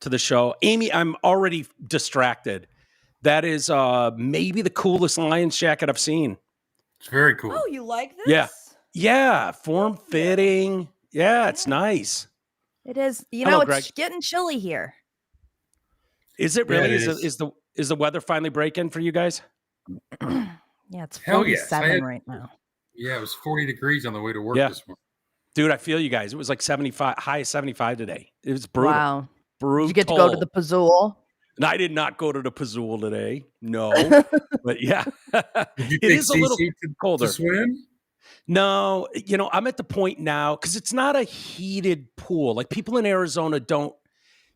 to the show. Amy, I'm already distracted. That is maybe the coolest Lions jacket I've seen. It's very cool. Oh, you like this? Yeah. Yeah, form fitting. Yeah, it's nice. It is. Hello, it's Greg. getting chilly here. Is it really? Yeah, Is the weather finally breaking for you guys? Yeah, it's Hell yes. 47 right now. Yeah, it was 40 degrees on the way to work this morning. Dude, I feel you guys. It was like 75, high 75 today. It was brutal. Wow. Brutal. Did you get to go to the Pazzool? And I did not go to the Pazzool today. No. But yeah. Did you it is a little colder. To swim? No, I'm at the point now because it's not a heated pool. Like people in Arizona don't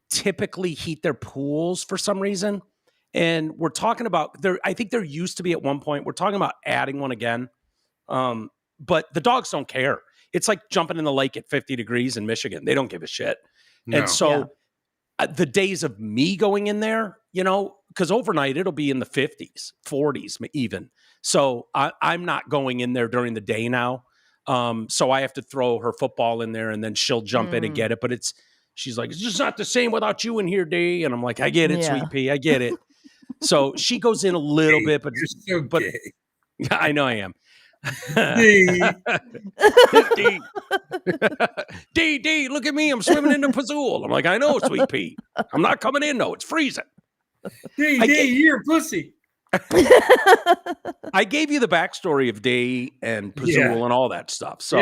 typically heat their pools for some reason. And we're talking about I think there used to be at one point. We're talking about adding one again. But the dogs don't care. It's like jumping in the lake at 50 degrees in Michigan. They don't give a shit. No. And so the days of me going in there, because overnight it'll be in the 50s, 40s even. So I'm not going in there during the day now. So I have to throw her football in there and then she'll jump in and get it. But she's like, it's just not the same without you in here, D. And I'm like, I get it, Sweet Pea. I get it. So she goes in a little bit, but you're so gay. I know I am. D, look at me. I'm swimming in the Pazzool. I'm like, I know, Sweet Pea. I'm not coming in, though. It's freezing. D, you're a pussy. I gave you the backstory of Day and Pazzool and all that stuff. So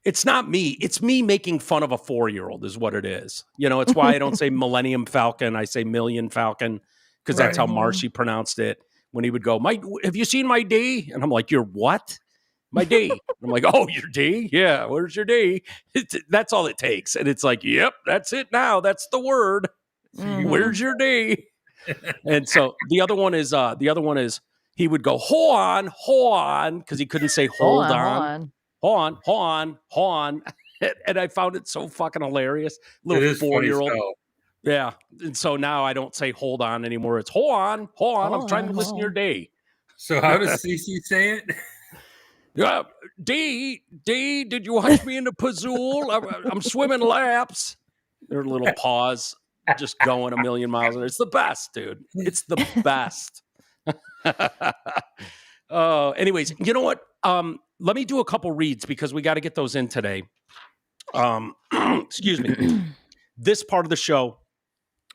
it's not me. It's me making fun of a 4-year-old is what it is. It's why I don't say Millennium Falcon. I say Million Falcon because that's how Marshy pronounced it. When he would go, have you seen my D? And I'm like, your what? My D. I'm like, oh, your D? Yeah, where's your D? That's all it takes. And it's like, yep, that's it now. That's the word. Where's your D? And so the other one is he would go, hold on, because he couldn't say hold on. And I found it so fucking hilarious. Little 4-year-old. Yeah. And so now I don't say hold on anymore. It's hold on. I'm trying to listen to your day. So how does Cece say it? Yeah. D, did you watch me in the Pazzool? I'm swimming laps. Their little paws just going a million miles an hour. It's the best, dude. It's the best. Anyways, you know what? Let me do a couple reads because we got to get those in today. Excuse me. This part of the show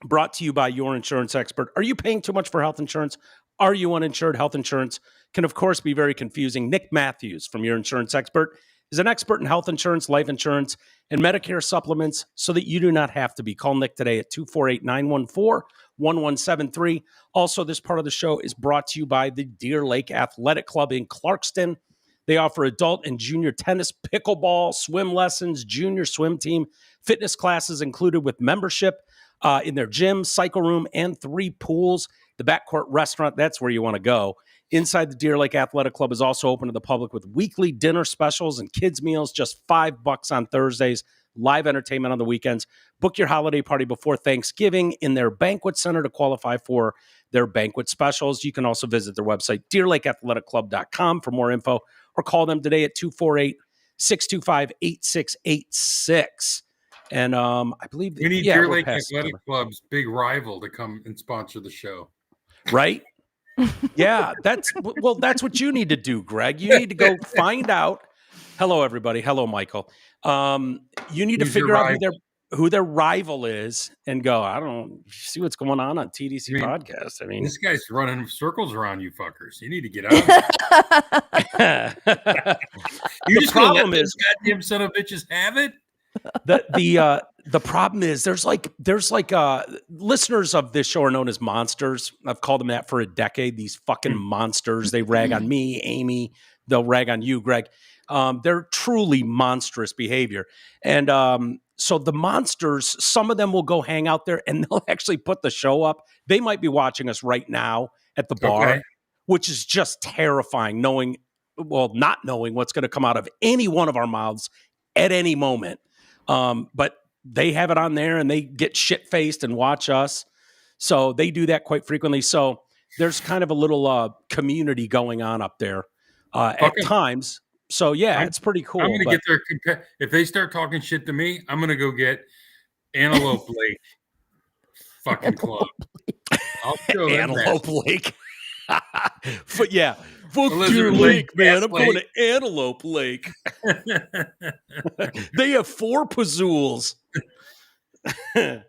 brought to you by your insurance expert. Are you paying too much for health insurance? Are you uninsured? Health insurance can, of course, be very confusing. Nick Matthews from Your Insurance Expert is an expert in health insurance, life insurance, and Medicare supplements so that you do not have to be. Call Nick today at 248-914-1173. Also, this part of the show is brought to you by the Deer Lake Athletic Club in Clarkston. They offer adult and junior tennis, pickleball, swim lessons, junior swim team, fitness classes included with membership in their gym, cycle room, and 3 pools. The backcourt restaurant, that's where you want to go. Inside the Deer Lake Athletic Club is also open to the public with weekly dinner specials and kids' meals, just $5 on Thursdays, live entertainment on the weekends. Book your holiday party before Thanksgiving in their banquet center to qualify for their banquet specials. You can also visit their website, deerlakeathletic.com, for more info, or call them today at 248-625-8686. And I believe we need Deer Lake Athletic Club's big rival to come and sponsor the show. Right? Yeah, that's what you need to do, Greg. You need to go find out. Hello, everybody. Hello, Michael. You need to figure out who their rival is and go, I don't see what's going on TDC Podcast. I mean, this guy's running circles around you fuckers. You need to get out of it. The problem is, goddamn son of bitches have it. The problem is there's like listeners of this show are known as monsters. I've called them that for a decade. These fucking monsters. They rag on me, Amy. They'll rag on you, Greg. They're truly monstrous behavior. And so the monsters, some of them will go hang out there and they'll actually put the show up. They might be watching us right now at the bar, which is just terrifying, not knowing what's going to come out of any one of our mouths at any moment. But they have it on there and they get shit-faced and watch us. So they do that quite frequently. So there's kind of a little community going on up there at times. So yeah, it's pretty cool. I'm going to get their if they start talking shit to me, I'm going to go get Antelope Lake fucking club. I'll show them Antelope Lake. But yeah, fuck Lizard Deer Lake, Lake, man. Gas I'm going to Antelope Lake. They have 4 Pazools. Don't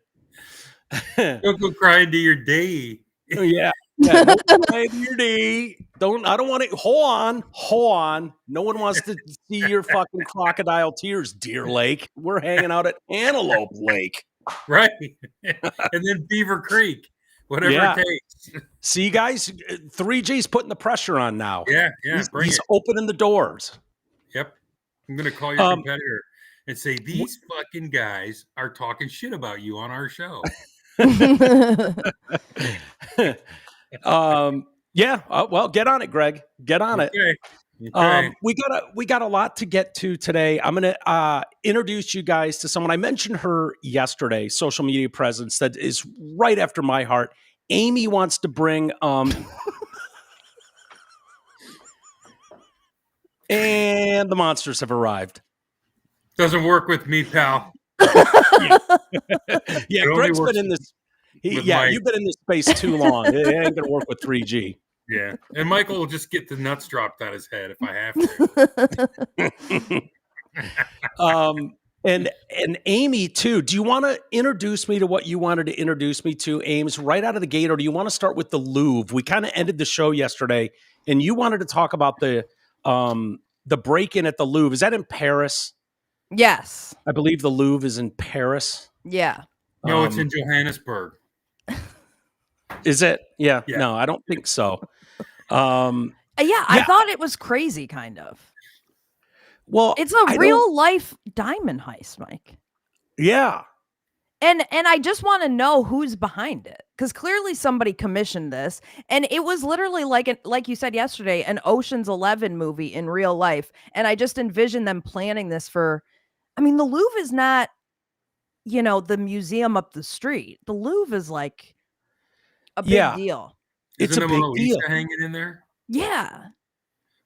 go crying to your day. Yeah. Don't cry to your day. I don't want to. Hold on. No one wants to see your fucking crocodile tears, Deer Lake. We're hanging out at Antelope Lake. Right. And then Beaver Creek. Whatever it takes. See, guys, 3G's putting the pressure on now. Yeah. He's opening the doors. Yep. I'm going to call your competitor and say, these fucking guys are talking shit about you on our show. Well, get on it, Greg. Get on it. Okay. We got a lot to get to today. I'm going to introduce you guys to someone. I mentioned her yesterday, social media presence that is right after my heart. Amy wants to bring and the monsters have arrived. Doesn't work with me, pal. Yeah, Greg's been in this. You've been in this space too long. It ain't gonna work with 3G. Yeah, and Michael will just get the nuts dropped on his head if I have to. And Amy too. Do you want to introduce me to what you wanted to introduce me to, Ames, right out of the gate, or do you want to start with the Louvre? We kind of ended the show yesterday, and you wanted to talk about the break-in at the Louvre. Is that in Paris? Yes, I believe the Louvre is in Paris. Yeah. No, it's in Johannesburg. Is it? Yeah. No, I don't think so. I thought it was crazy, kind of. Well, it's a real life diamond heist, Mike. Yeah. And I just want to know who's behind it, because clearly somebody commissioned this, and it was literally like you said yesterday, an Ocean's 11 movie in real life. And I just envisioned them planning this for. I mean, the Louvre is not, the museum up the street. The Louvre is like a big deal. Isn't a big deal hanging in there? Yeah.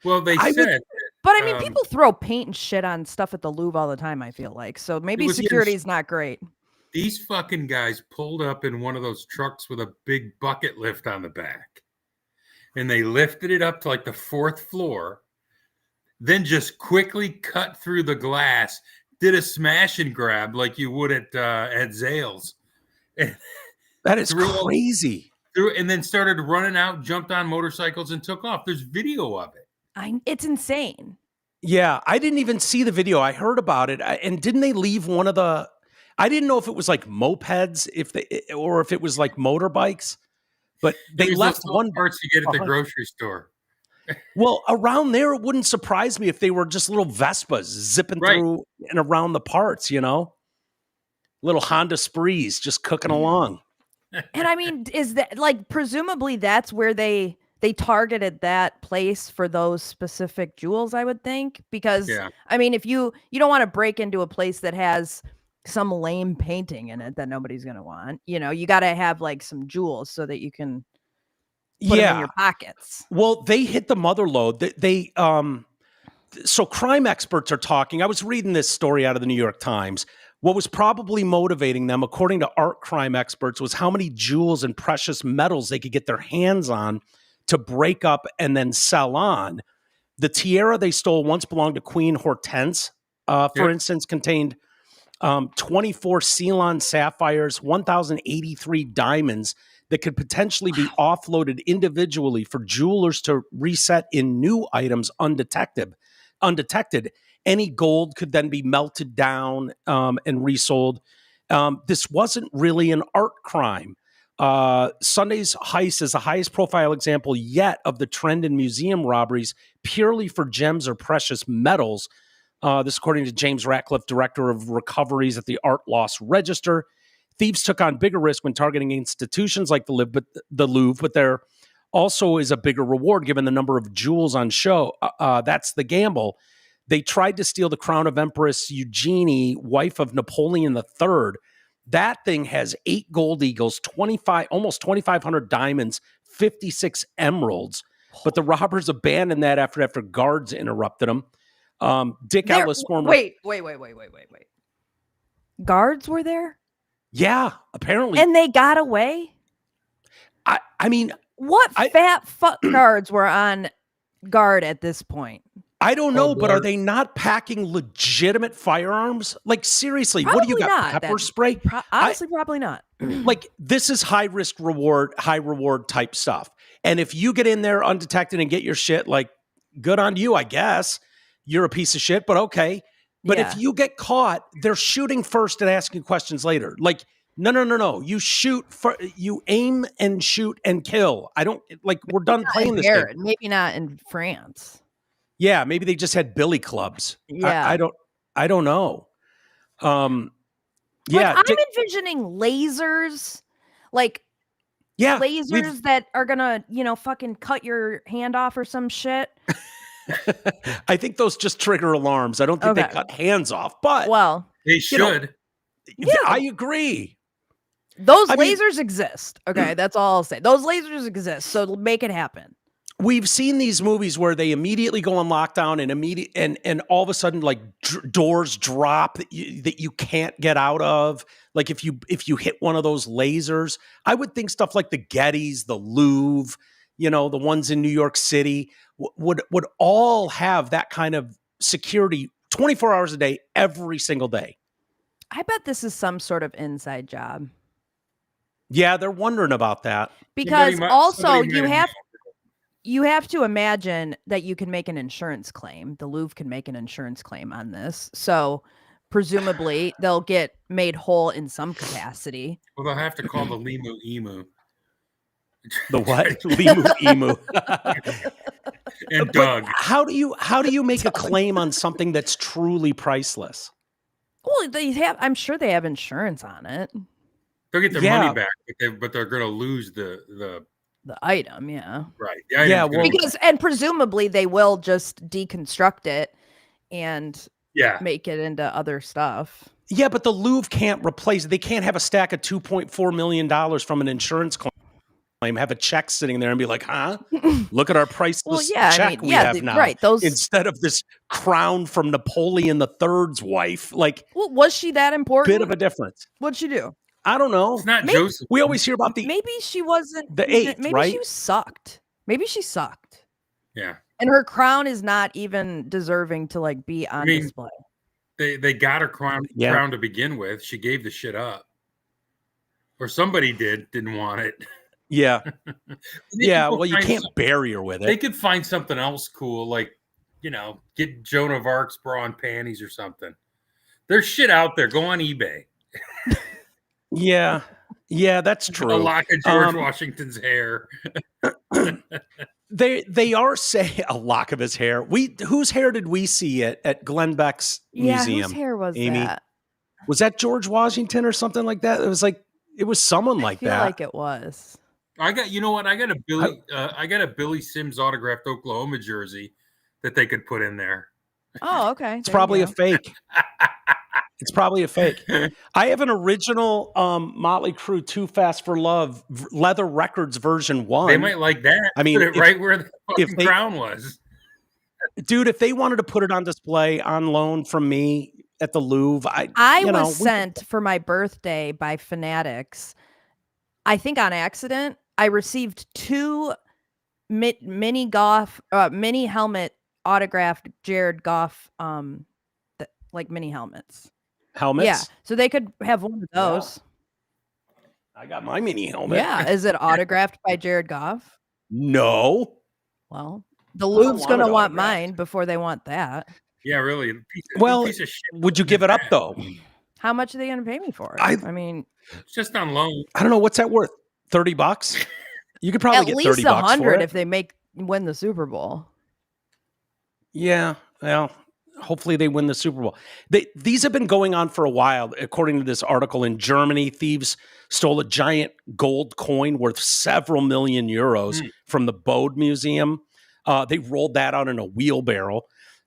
Well, they said. But I mean, people throw paint and shit on stuff at the Louvre all the time, I feel like. So maybe security is not great. These fucking guys pulled up in one of those trucks with a big bucket lift on the back. And they lifted it up to like the 4th floor. Then just quickly cut through the glass, did a smash and grab like you would at Zales. That is crazy. And then started running out, jumped on motorcycles, and took off. There's video of it. It's insane. Yeah, I didn't even see the video. I heard about it. And didn't they leave one of the... I didn't know if it was like mopeds, or if it was like motorbikes. But they left one... parts you get at the grocery store. Well, around there, it wouldn't surprise me if they were just little Vespas zipping through and around the parts, Little Honda Sprees just cooking along. And I mean, is that presumably that's where they targeted that place for those specific jewels, I would think, because I mean, if you don't want to break into a place that has some lame painting in it that nobody's going to want, you got to have some jewels so that you can put them in your pockets. Well, they hit the mother lode. So crime experts are talking. I was reading this story out of the New York Times. What was probably motivating them, according to art crime experts, was how many jewels and precious metals they could get their hands on to break up and then sell on. The tiara they stole once belonged to Queen Hortense, for instance, contained 24 Ceylon sapphires, 1,083 diamonds that could potentially be offloaded individually for jewelers to reset in new items undetected. Any gold could then be melted down and resold. This wasn't really an art crime. Sunday's heist is the highest profile example yet of the trend in museum robberies purely for gems or precious metals. This according to James Ratcliffe, director of recoveries at the Art Loss Register. Thieves took on bigger risk when targeting institutions like the Louvre, but there also is a bigger reward given the number of jewels on show. That's the gamble. They tried to steal the crown of Empress Eugenie, wife of Napoleon III. That thing has 8 gold eagles, almost 2,500 diamonds, 56 emeralds. But the robbers abandoned that after guards interrupted them. Dick Ellis, former... Wait. Guards were there? Yeah, apparently. And they got away? I mean, what fat fuck guards were on guard at this point? I don't know, but are they not packing legitimate firearms? Like, seriously, Probably what do you got? not. Pepper spray? Honestly, probably not. Like, this is high risk reward, high reward type stuff. And if you get in there undetected and get your shit, like, good on you, I guess. You're a piece of shit, but okay. But if you get caught, they're shooting first and asking questions later. Like, no. You aim and shoot and kill. I don't, like, we're done playing this game. Maybe not in France. Yeah, maybe they just had billy clubs. Yeah. I don't know. I'm envisioning lasers, lasers that are gonna, fucking cut your hand off or some shit. I think those just trigger alarms. I don't think they cut hands off, but they should. I agree. Those lasers exist. Okay, that's all I'll say. Those lasers exist, so make it happen. We've seen these movies where they immediately go on lockdown and all of a sudden, like, doors drop that you can't get out of. Like, if you hit one of those lasers, I would think stuff like the Gettys, the Louvre, the ones in New York City would all have that kind of security 24 hours a day, every single day. I bet this is some sort of inside job. Yeah, they're wondering about that. Because also you have to imagine that you can make an insurance claim. The Louvre can make an insurance claim on this. So presumably they'll get made whole in some capacity. Well, they'll have to call the Limu Emu. The what? Limu Emu. And Doug. How do you make a claim on something that's truly priceless? Well, I'm sure they have insurance on it. They'll get their money back, but they're going to lose the item, yeah. Right. And presumably they will just deconstruct it and make it into other stuff. Yeah, but the Louvre can't replace it. They can't have a stack of $2.4 million from an insurance claim, have a check sitting there and be like, huh? Look at our priceless check we have now. Right, instead of this crown from Napoleon III's wife. Like, well, was she that important? Bit of a difference. What'd she do? I don't know. It's not Joseph. We always hear about maybe she wasn't the 8th, maybe right? she sucked. Maybe she sucked. Yeah. And her crown is not even deserving to be on display. They got her crown to begin with. She gave the shit up. Or somebody didn't want it. Yeah. Well, you can't bury her with it. They could find something else cool, like, get Joan of Arc's bra and panties or something. There's shit out there. Go on eBay. Yeah, that's true. A lock of George Washington's hair. They are saying a lock of his hair. Whose hair did we see at Glenn Beck's museum? Whose hair was Amy? that? Was that George Washington or something like that? It was someone like that. I feel like it was. I got a Billy Sims autographed Oklahoma jersey that they could put in there. Oh, okay. It's probably a fake. It's probably a fake. I have an original Motley Crue Too Fast for Love leather records version 1. They might like that. I mean, put it right where the fucking crown was. Dude, if they wanted to put it on display on loan from me at the Louvre, I was sent for my birthday by Fanatics. I think on accident, I received 2 mini helmet autographed Jared Goff mini helmets. Helmets? Yeah, so they could have one of those. I got my mini helmet. Yeah, is it autographed by Jared Goff? No. Well, the Louvre's going to want mine before they want that. Yeah, really. Piece of shit. Would you give it up though? How much are they going to pay me for it? I mean, it's just on loan. I don't know, what's that worth? $30? You could probably get $30 at least $100 for it. if they win the Super Bowl. Yeah, well, hopefully they win the Super Bowl. These have been going on for a while. According to this article, in Germany, thieves stole a giant gold coin worth several million euros from the Bode Museum. They rolled that out in a wheelbarrow.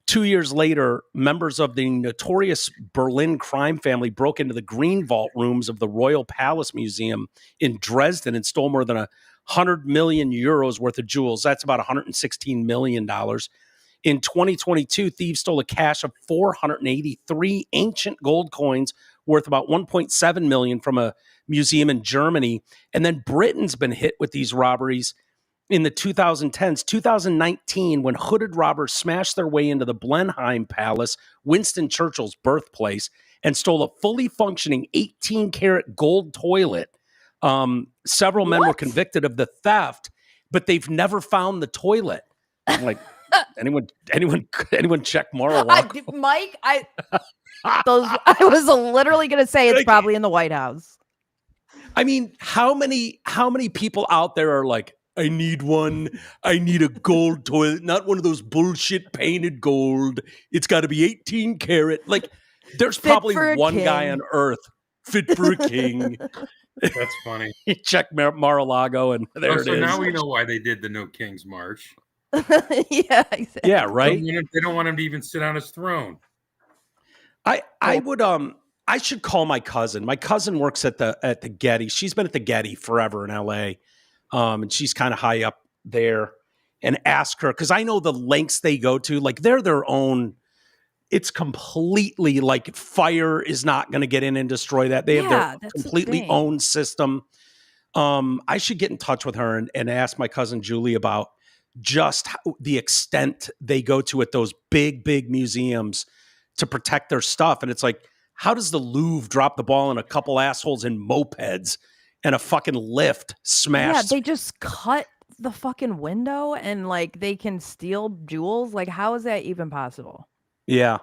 2 years later, members of the notorious Berlin crime family broke into the Green Vault rooms of the Royal Palace Museum in Dresden and stole more than 100 million euros worth of jewels. That's about $116 million. In 2022, thieves stole a cache of 483 ancient gold coins worth about 1.7 million from a museum in Germany. And then Britain's been hit with these robberies in the 2010s. 2019, when hooded robbers smashed their way into the Blenheim Palace, Winston Churchill's birthplace, and stole a fully functioning 18-karat gold toilet. Several men were convicted of the theft, but they've never found the toilet. I'm like, anyone check Mar-a-Lago? Mike, I was literally going to say it's probably in the White House. I mean, how many people out there are like, I need one. I need a gold toilet, not one of those bullshit painted gold. It's got to be 18 karat. Like, there's probably one guy on earth fit for a king. That's funny. You check Mar-a-Lago, and there it is. So now we know why they did the No King's March. Yeah, exactly. Yeah, right. They don't want him to even sit on his throne. I should call my cousin. My cousin works at the Getty. She's been at the Getty forever in LA. And she's kind of high up there, and ask her, because I know the lengths they go to, like they're their own. It's completely like fire is not going to get in and destroy that. They have their completely own system. I should get in touch with her and ask my cousin Julie about just the extent they go to at those big museums to protect their stuff. And it's like, how does the Louvre drop the ball on a couple assholes in mopeds and a fucking lift smashed? Yeah, they just cut the fucking window and like they can steal jewels. Like, how is that even possible? Yeah.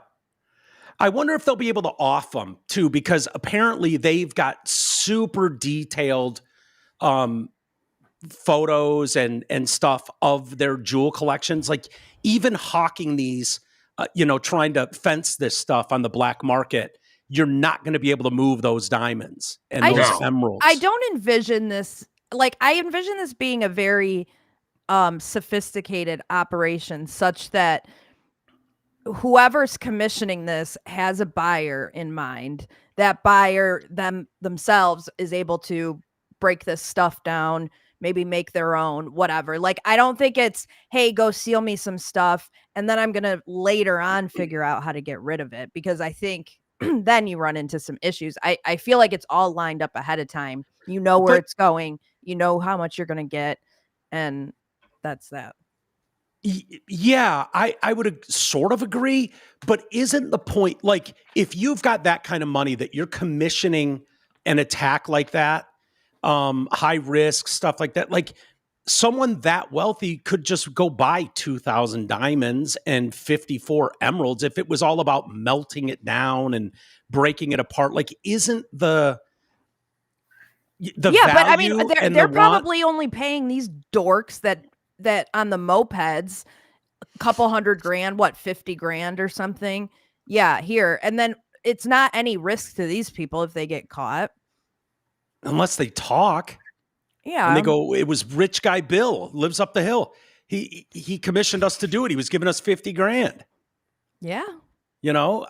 I wonder if they'll be able to off them too, because apparently they've got super detailed photos and stuff of their jewel collections. Like even hawking these, trying to fence this stuff on the black market, you're not going to be able to move those diamonds and those emeralds. I don't envision this. Like I envision this being a very sophisticated operation such that whoever's commissioning this has a buyer in mind. That buyer themselves is able to break this stuff down, maybe make their own, whatever. Like, I don't think it's, hey, go steal me some stuff, and then I'm going to later on figure out how to get rid of it, because I think then you run into some issues. I feel like it's all lined up ahead of time. You know where it's going. You know how much you're going to get, and that's that. Yeah, I would sort of agree, but isn't the point, like, if you've got that kind of money that you're commissioning an attack like that, high risk stuff like that, like someone that wealthy could just go buy 2,000 diamonds and 54 emeralds if it was all about melting it down and breaking it apart. Like, isn't the value, but I mean, they're probably only paying these dorks that on the mopeds a couple $100,000, what, 50 grand or something. Yeah, here. And then it's not any risk to these people if they get caught. Unless they talk. Yeah. And they go, it was rich guy Bill, lives up the hill. He commissioned us to do it. He was giving us 50 grand. Yeah. You know,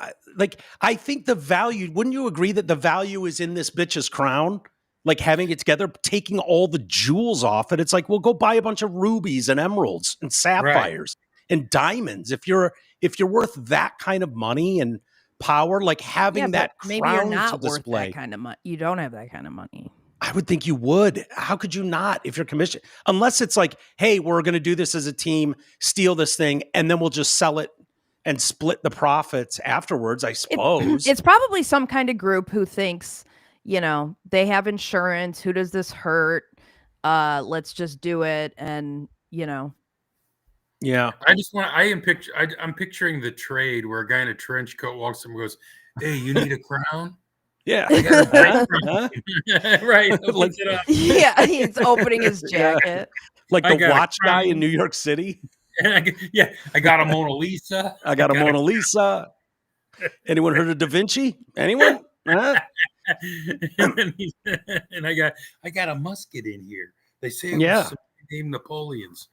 I think the value, wouldn't you agree that the value is in this bitch's crown? Like having it together, taking all the jewels off it. It's like, well, go buy a bunch of rubies and emeralds and sapphires and diamonds. If you're worth that kind of money and power, like having that crown maybe you're not to display. Worth that kind of money. You don't have that kind of money. I would think you would. How could you not if you're commissioned? Unless it's like, hey, we're going to do this as a team, steal this thing, and then we'll just sell it and split the profits afterwards, I suppose. It's probably some kind of group who thinks, they have insurance. Who does this hurt? Let's just do it. And, Yeah. I'm picturing the trade where a guy in a trench coat walks up and goes, hey, you need a crown? Yeah. Right. Like, yeah. He's opening his jacket. Like the watch guy in New York City. And I got a Mona Lisa. I got a Mona Lisa. Anyone heard of Da Vinci? Anyone? Huh? And I got a musket in here. They say it was named Napoleon's.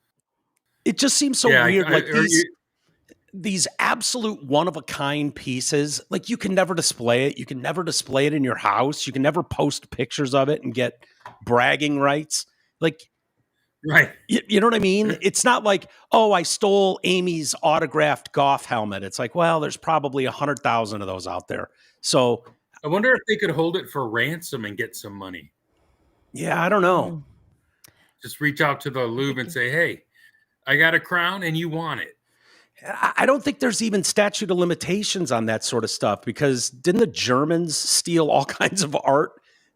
It just seems so weird. These absolute one-of-a-kind pieces, like you can never display it. You can never display it in your house. You can never post pictures of it and get bragging rights. Like, right. You know what I mean? It's not like, oh, I stole Amy's autographed golf helmet. It's like, well, there's probably 100,000 of those out there. So I wonder if they could hold it for ransom and get some money. Yeah, I don't know. Just reach out to the Louvre and say, hey, I got a crown and you want it. I don't think there's even statute of limitations on that sort of stuff, because didn't the Germans steal all kinds of art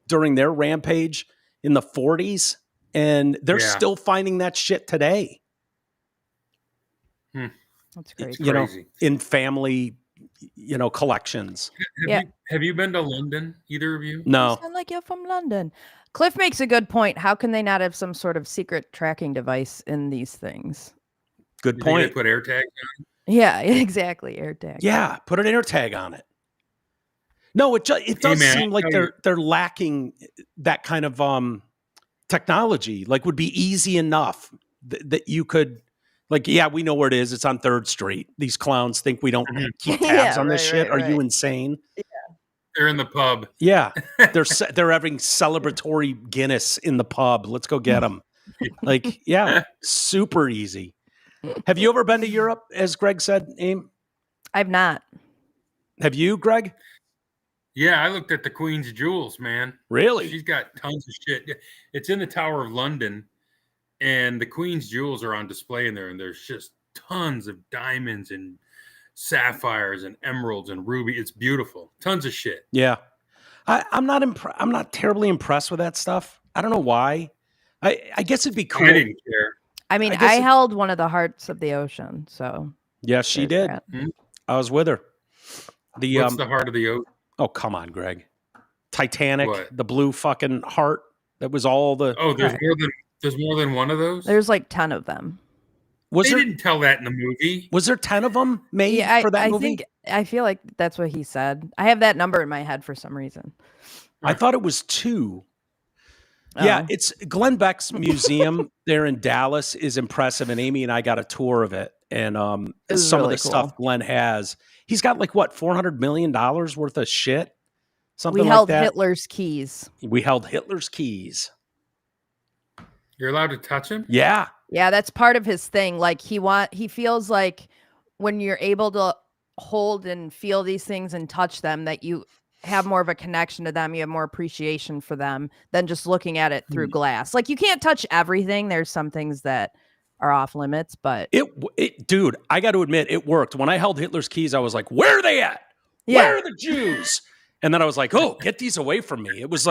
during their rampage in the 40s? And they're still finding that shit today. That's crazy. You know, in family, collections. Have you been to London, either of you? No. You sound like you're from London. Cliff makes a good point. How can they not have some sort of secret tracking device in these things? Good point. They put air tags on? Yeah, exactly. Air tag. Yeah, put an air tag on it. No, it does seem like they're lacking that kind of technology. Like, would be easy enough that you could, like, yeah, we know where it is. It's on 3rd Street. These clowns think we don't keep tabs on this shit. Are you insane? Yeah. They're in the pub. Yeah, they're having celebratory Guinness in the pub. Let's go get them. Like, yeah, super easy. Have you ever been to Europe, as Greg said, Aim? I've not. Have you, Greg? Yeah, I looked at the Queen's jewels, man. Really? She's got tons of shit. It's in the Tower of London, and the Queen's jewels are on display in there, and there's just tons of diamonds and sapphires and emeralds and ruby. It's beautiful. Tons of shit. Yeah. I'm not terribly impressed with that stuff. I don't know why. I guess it'd be cool. I didn't care. I mean, I held one of the hearts of the ocean, so. Yes, she did. Mm-hmm. I was with her. What's the heart of the ocean? Oh, come on, Greg. Titanic, the blue fucking heart. That was all the. Oh, there's more than one of those? There's like 10 of them. Didn't tell that in the movie. Was there 10 of them made for that movie? I feel like that's what he said. I have that number in my head for some reason. I thought it was 2. Yeah, it's Glenn Beck's museum there in Dallas is impressive, and Amy and I got a tour of it. And some really of the stuff Glenn has, he's got like what, $400 million worth of shit, something like that. We held Hitler's keys. We held Hitler's keys. You're allowed to touch him? Yeah, yeah, that's part of his thing. Like he feels like when you're able to hold and feel these things and touch them, that you have more of a connection to them, you have more appreciation for them than just looking at it through glass. Like, you can't touch everything. There's some things that are off limits, but dude, I got to admit, it worked. When I held Hitler's keys, I was like, where are they at? Yeah. Where are the Jews? And then I was like, oh, get these away from me. It was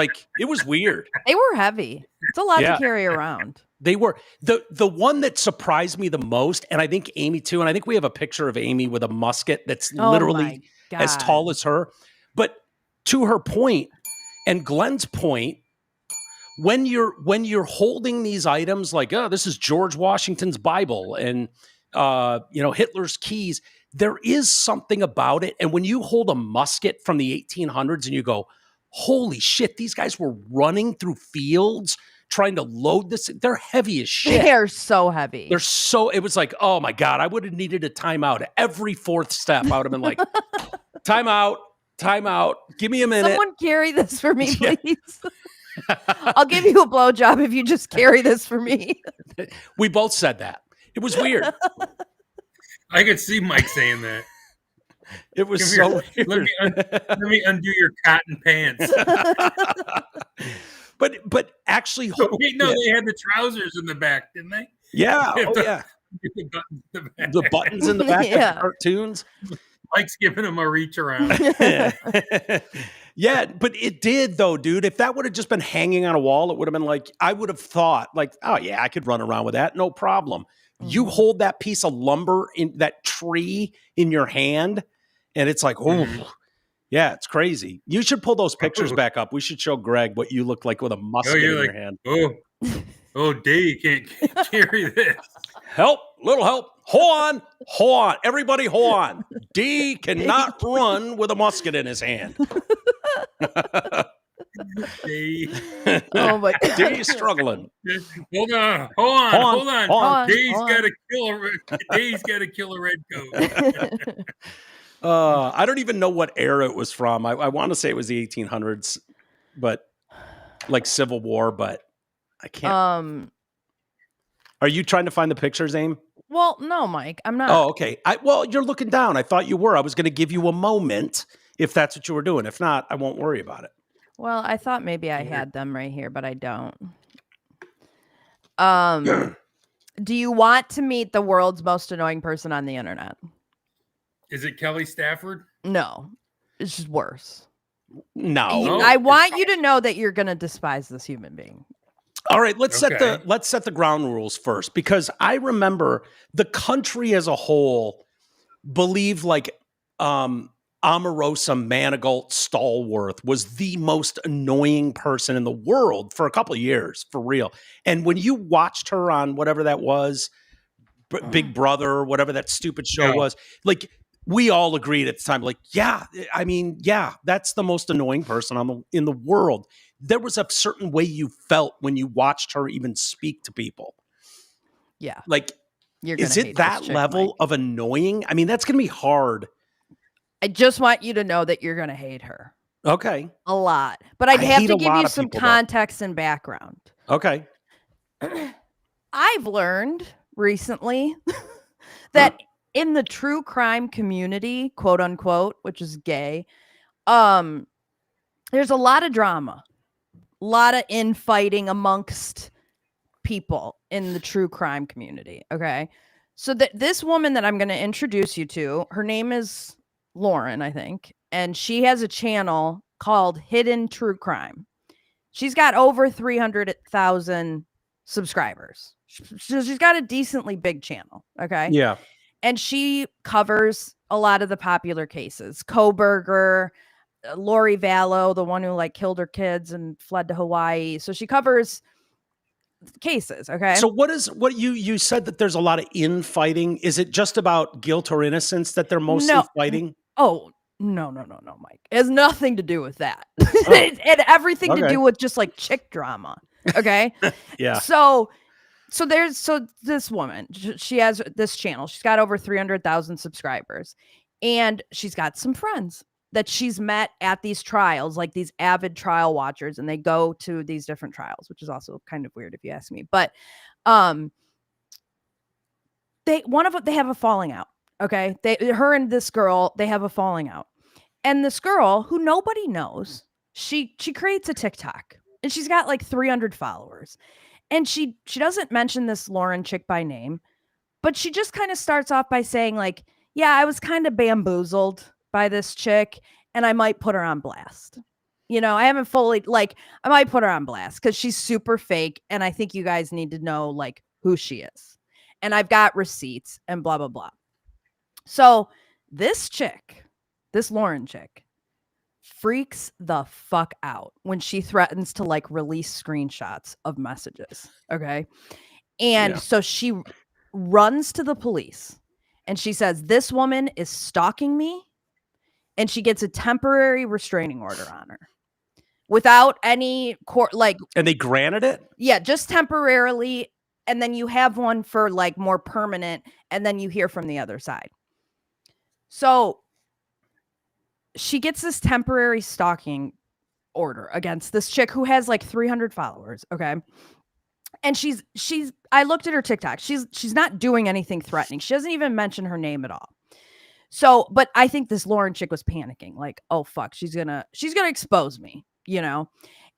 weird. They were heavy. It's a lot to carry around. They were. The one that surprised me the most, and I think Amy too, and I think we have a picture of Amy with a musket that's literally as tall as her. But to her point, and Glenn's point, when you're holding these items like, oh, this is George Washington's Bible and Hitler's keys, there is something about it. And when you hold a musket from the 1800s and you go, holy shit, these guys were running through fields trying to load this. They're heavy as shit. They're so heavy. It was like, oh my God, I would have needed a timeout. Every 4th step, I would have been like, timeout. Give me a minute. Someone carry this for me, please. I'll give you a blowjob if you just carry this for me. We both said that. It was weird. I could see Mike saying that. It was so weird. Let me undo your cotton pants. But actually, they had the trousers in the back, didn't they? Yeah. The buttons in the back of the cartoons. Mike's giving him a reach around. Yeah, but it did though, dude. If that would have just been hanging on a wall, it would have been like, I would have thought like, oh yeah, I could run around with that. No problem. You hold that piece of lumber in that tree in your hand and it's like, oh yeah, it's crazy. You should pull those pictures back up. We should show Greg what you look like with a musket in your hand. Oh, Dave, you can't carry this. Little help. Hold on. Everybody hold on. D cannot run with a musket in his hand. D. Oh my God. D's struggling. Hold on. Dave's got to kill a red coat. I don't even know what era it was from. I want to say it was the 1800s, but like Civil War, but I can't. Are you trying to find the pictures, Aim? Well, no, Mike, I'm not. Oh, okay. Well, you're looking down. I thought you were. I was going to give you a moment if that's what you were doing. If not, I won't worry about it. Well, I thought maybe I had them right here, but I don't. Do you want to meet the world's most annoying person on the internet? Is it Kelly Stafford? No, it's just worse. No. I want you to know that you're going to despise this human being. All right, let's set the ground rules first, because I remember the country as a whole believed like Omarosa Manigault Stallworth was the most annoying person in the world for a couple of years, for real. And when you watched her on whatever that was, Big Brother, or whatever that stupid show was, like, we all agreed at the time, like, yeah, I mean, yeah, that's the most annoying person in the world. There was a certain way you felt when you watched her even speak to people. Yeah. Like, is it that level of annoying? I mean, that's going to be hard. I just want you to know that you're going to hate her. Okay. A lot. But I'd have to give you some context and background. Okay. I've learned recently that in the true crime community, quote unquote, which is gay, there's a lot of drama, a lot of infighting amongst people in the true crime community. Okay. So this woman that I'm going to introduce you to, her name is Lauren, I think, and she has a channel called Hidden True Crime. She's got over 300,000 subscribers. She's got a decently big channel. Okay. Yeah. And she covers a lot of the popular cases. Koberger, Lori Vallow, the one who like killed her kids and fled to Hawaii. So she covers cases. Okay. So what you said that there's a lot of infighting. Is it just about guilt or innocence that they're mostly fighting? Oh, no, Mike. It has nothing to do with that. It had everything to do with just like chick drama. Okay. Yeah. So this woman, she has this channel. She's got over 300,000 subscribers, and she's got some friends that she's met at these trials, like these avid trial watchers, and they go to these different trials, which is also kind of weird if you ask me. But they have a falling out. Okay. Her and this girl, they have a falling out. And this girl, who nobody knows, she creates a TikTok, and she's got like 300 followers. And she doesn't mention this Lauren chick by name, but she just kind of starts off by saying like, yeah, I was kind of bamboozled by this chick, and I might put her on blast. You know, I haven't fully, like, I might put her on blast because she's super fake, and I think you guys need to know like who she is. And I've got receipts and blah, blah, blah. So this chick, this Lauren chick, freaks the fuck out when she threatens to like release screenshots of messages. Okay. And so she runs to the police and she says, this woman is stalking me. And she gets a temporary restraining order on her without any court, like, and they granted it. Yeah. Just temporarily. And then you have one for like more permanent. And then you hear from the other side. So she gets this temporary stalking order against this chick who has like 300 followers. Okay. And I looked at her TikTok. She's not doing anything threatening. She doesn't even mention her name at all. So, but I think this Lauren chick was panicking, like, oh fuck, she's gonna expose me, you know?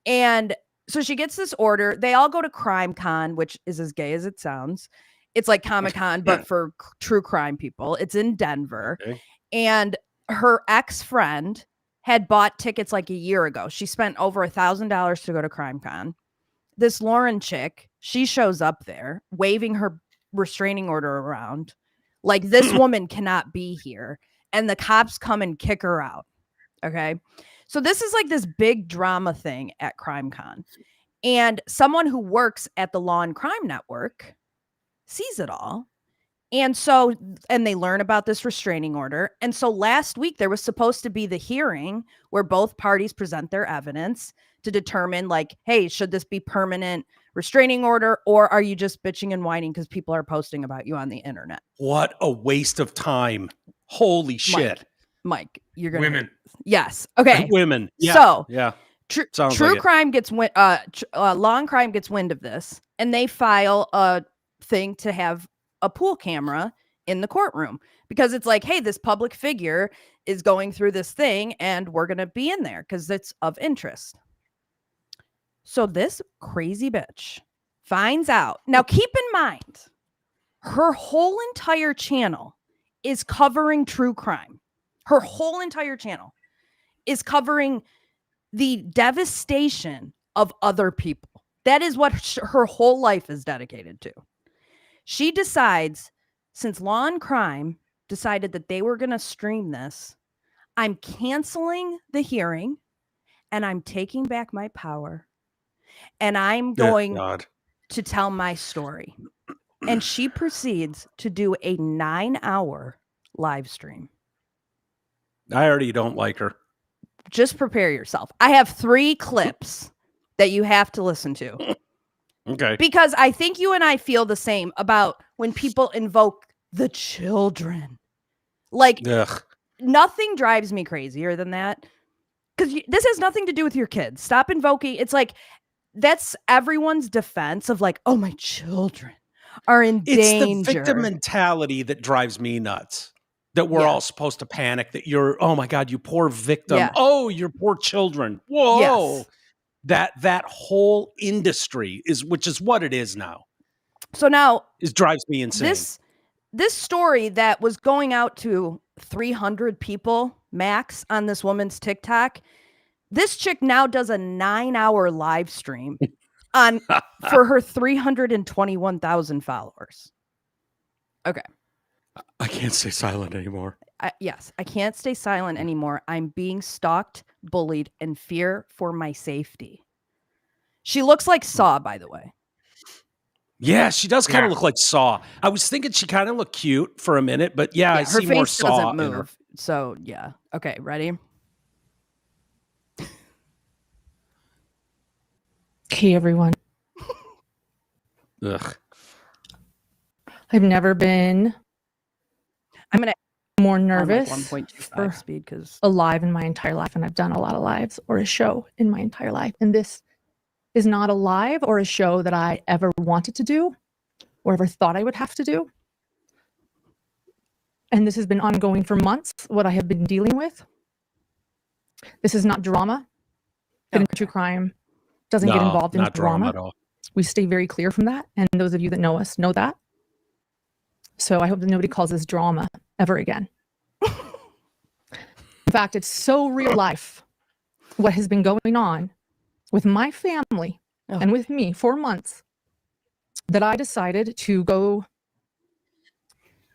And so she gets this order. They all go to Crime Con, which is as gay as it sounds. It's like Comic-Con, but for true crime people. It's in Denver. Okay. And her ex-friend had bought tickets like a year ago. She spent over $1,000 to go to Crime Con. This Lauren chick, she shows up there waving her restraining order around like this woman cannot be here. And the cops come and kick her out. Okay. So this is like this big drama thing at Crime Con. And someone who works at the Law and Crime Network sees it all. And they learn about this restraining order. And so last week there was supposed to be the hearing where both parties present their evidence to determine like, hey, should this be permanent restraining order, or are you just bitching and whining because people are posting about you on the internet? What a waste of time. Holy shit. Mike, you're going to women. Yes. Okay. Women. Yeah. So yeah. True crime gets Law and Crime gets wind of this, and they file a thing to have a pool camera in the courtroom because it's like, hey, this public figure is going through this thing and we're going to be in there because it's of interest. So this crazy bitch finds out. Now, keep in mind, her whole entire channel is covering true crime. Her whole entire channel is covering the devastation of other people. That is what her whole life is dedicated to. She decides, since Law and Crime decided that they were going to stream this, I'm canceling the hearing and I'm taking back my power and I'm going to tell my story. And she proceeds to do a 9-hour live stream. I already don't like her. Just prepare yourself. I have 3 clips that you have to listen to. Okay. Because I think you and I feel the same about when people invoke the children. Like, nothing drives me crazier than that. Because this has nothing to do with your kids. Stop invoking. It's like, that's everyone's defense of like, oh, my children are in danger. It's the victim mentality that drives me nuts. That we're all supposed to panic that you're, oh my God, you poor victim. Yeah. Oh, your poor children. Whoa. Yes. That whole industry which is what it is now. So now drives me insane. This story that was going out to 300 people max on this woman's TikTok. This chick now does a 9-hour live stream for her 321,000 followers. Okay. I can't stay silent anymore. Yes, I can't stay silent anymore. I'm being stalked, bullied, and fear for my safety. She looks like Saw, by the way. Yeah, she does kind of look like Saw. I was thinking she kind of looked cute for a minute, but I see more Saw. Her face doesn't move. So, yeah. Okay, ready? Hey, everyone. Ugh. I've never been... I'm going to more nervous like 1.25 speed because alive in my entire life, and I've done a lot of lives or a show in my entire life, and this is not a live or a show that I ever wanted to do or ever thought I would have to do. And this has been ongoing for months, what I have been dealing with. This is not drama. Okay. True crime doesn't get involved in drama at all. We stay very clear from that, and those of you that know us know that. So I hope that nobody calls this drama ever again. In fact, it's so real life what has been going on with my family and with me for months that I decided to go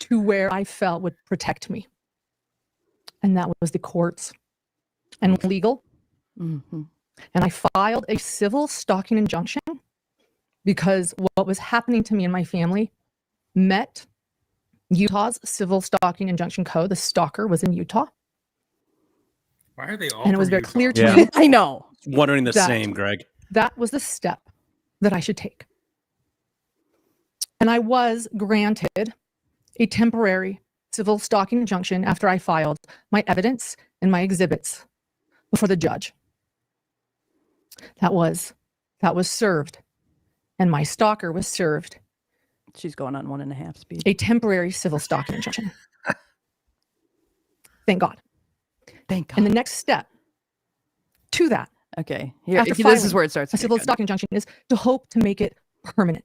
to where I felt would protect me. And that was the courts and legal. Mm-hmm. And I filed a civil stalking injunction because what was happening to me and my family met Utah's civil stalking injunction code. The stalker was in Utah. Why are they all? And it was very Utah? clear to me. I know. Wondering the same, Greg. That was the step that I should take. And I was granted a temporary civil stalking injunction after I filed my evidence and my exhibits before the judge. That was served. And my stalker was served. She's going on 1.5 speed. A temporary civil stalking injunction. Thank God. Thank God. And the next step to that. Okay. Here, this is where it starts. A civil stalking injunction is to hope to make it permanent.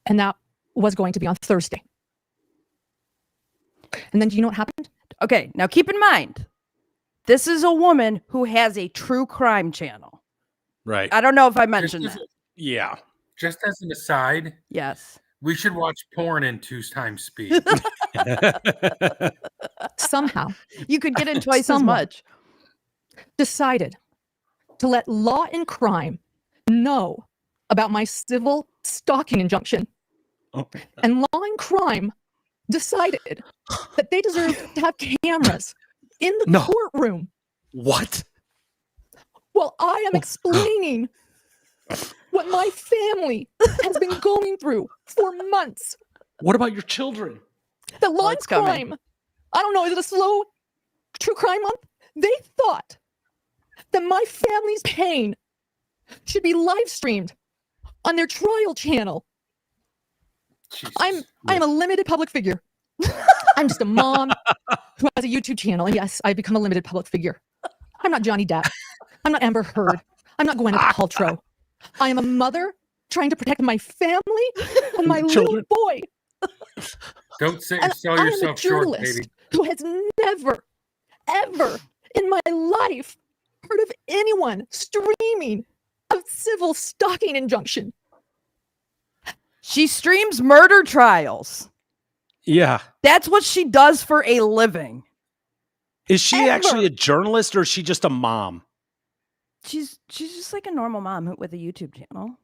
And that was going to be on Thursday. And then do you know what happened? Okay. Now keep in mind, this is a woman who has a true crime channel. Right. I don't know if I mentioned that. Yeah. Just as an aside. Yes. We should watch porn in 2x speed. Somehow. You could get in twice as much. Decided to let Law and Crime know about my civil stalking injunction. Okay. And Law and Crime decided that they deserved to have cameras in the courtroom. What? Well, I am explaining what my family has been going through for months. What about your children? The Law and Crime, I don't know, is it a slow true crime month? They thought that my family's pain should be live streamed on their trial channel. I'm a limited public figure. I'm just a mom who has a YouTube channel. And yes, I've become a limited public figure. I'm not Johnny Depp. I'm not Amber Heard. I'm not Gwyneth Paltrow. I am a mother trying to protect my family and my little boy. Don't sell I yourself am a journalist short, baby. who has never, ever in my life heard of anyone streaming a civil stalking injunction. She streams murder trials. Yeah. That's what she does for a living. Is she actually a journalist or is she just a mom? She's just like a normal mom with a YouTube channel.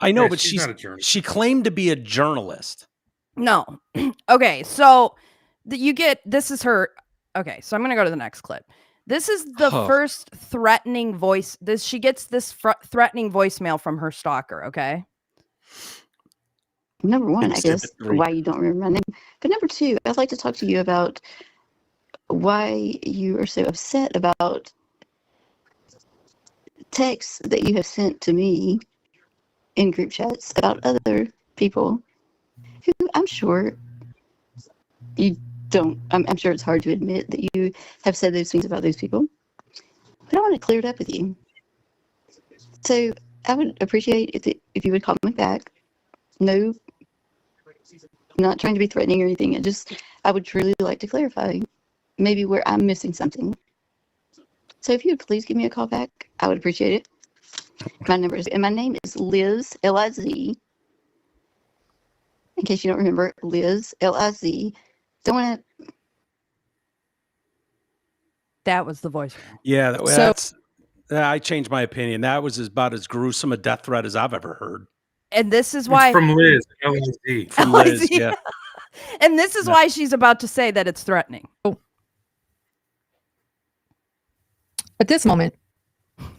I know, Yeah, but she's not a journalist. she claimed to be a journalist. No. Okay, so this is her. Okay, so I'm going to go to the next clip. This is the first threatening voice. She gets this threatening voicemail from her stalker, okay? Number one, I guess, why you don't remember my name. But number two, I'd like to talk to you about why you are so upset about texts that you have sent to me in group chats about other people who I'm sure you don't. I'm sure it's hard to admit that you have said those things about those people. But I want to clear it up with you. So I would appreciate if you would call me back. No, not trying to be threatening or anything. I would truly like to clarify maybe where I'm missing something. So if you would please give me a call back, I would appreciate it. My name is Liz, L-I-Z. In case you don't remember, Liz, L-I-Z. Don't want to. That was the voicemail. Yeah, I changed my opinion. That was about as gruesome a death threat as I've ever heard. And this is why. It's from Liz, L-I-Z. From Liz, yeah. And this is why she's about to say that it's threatening. At this moment,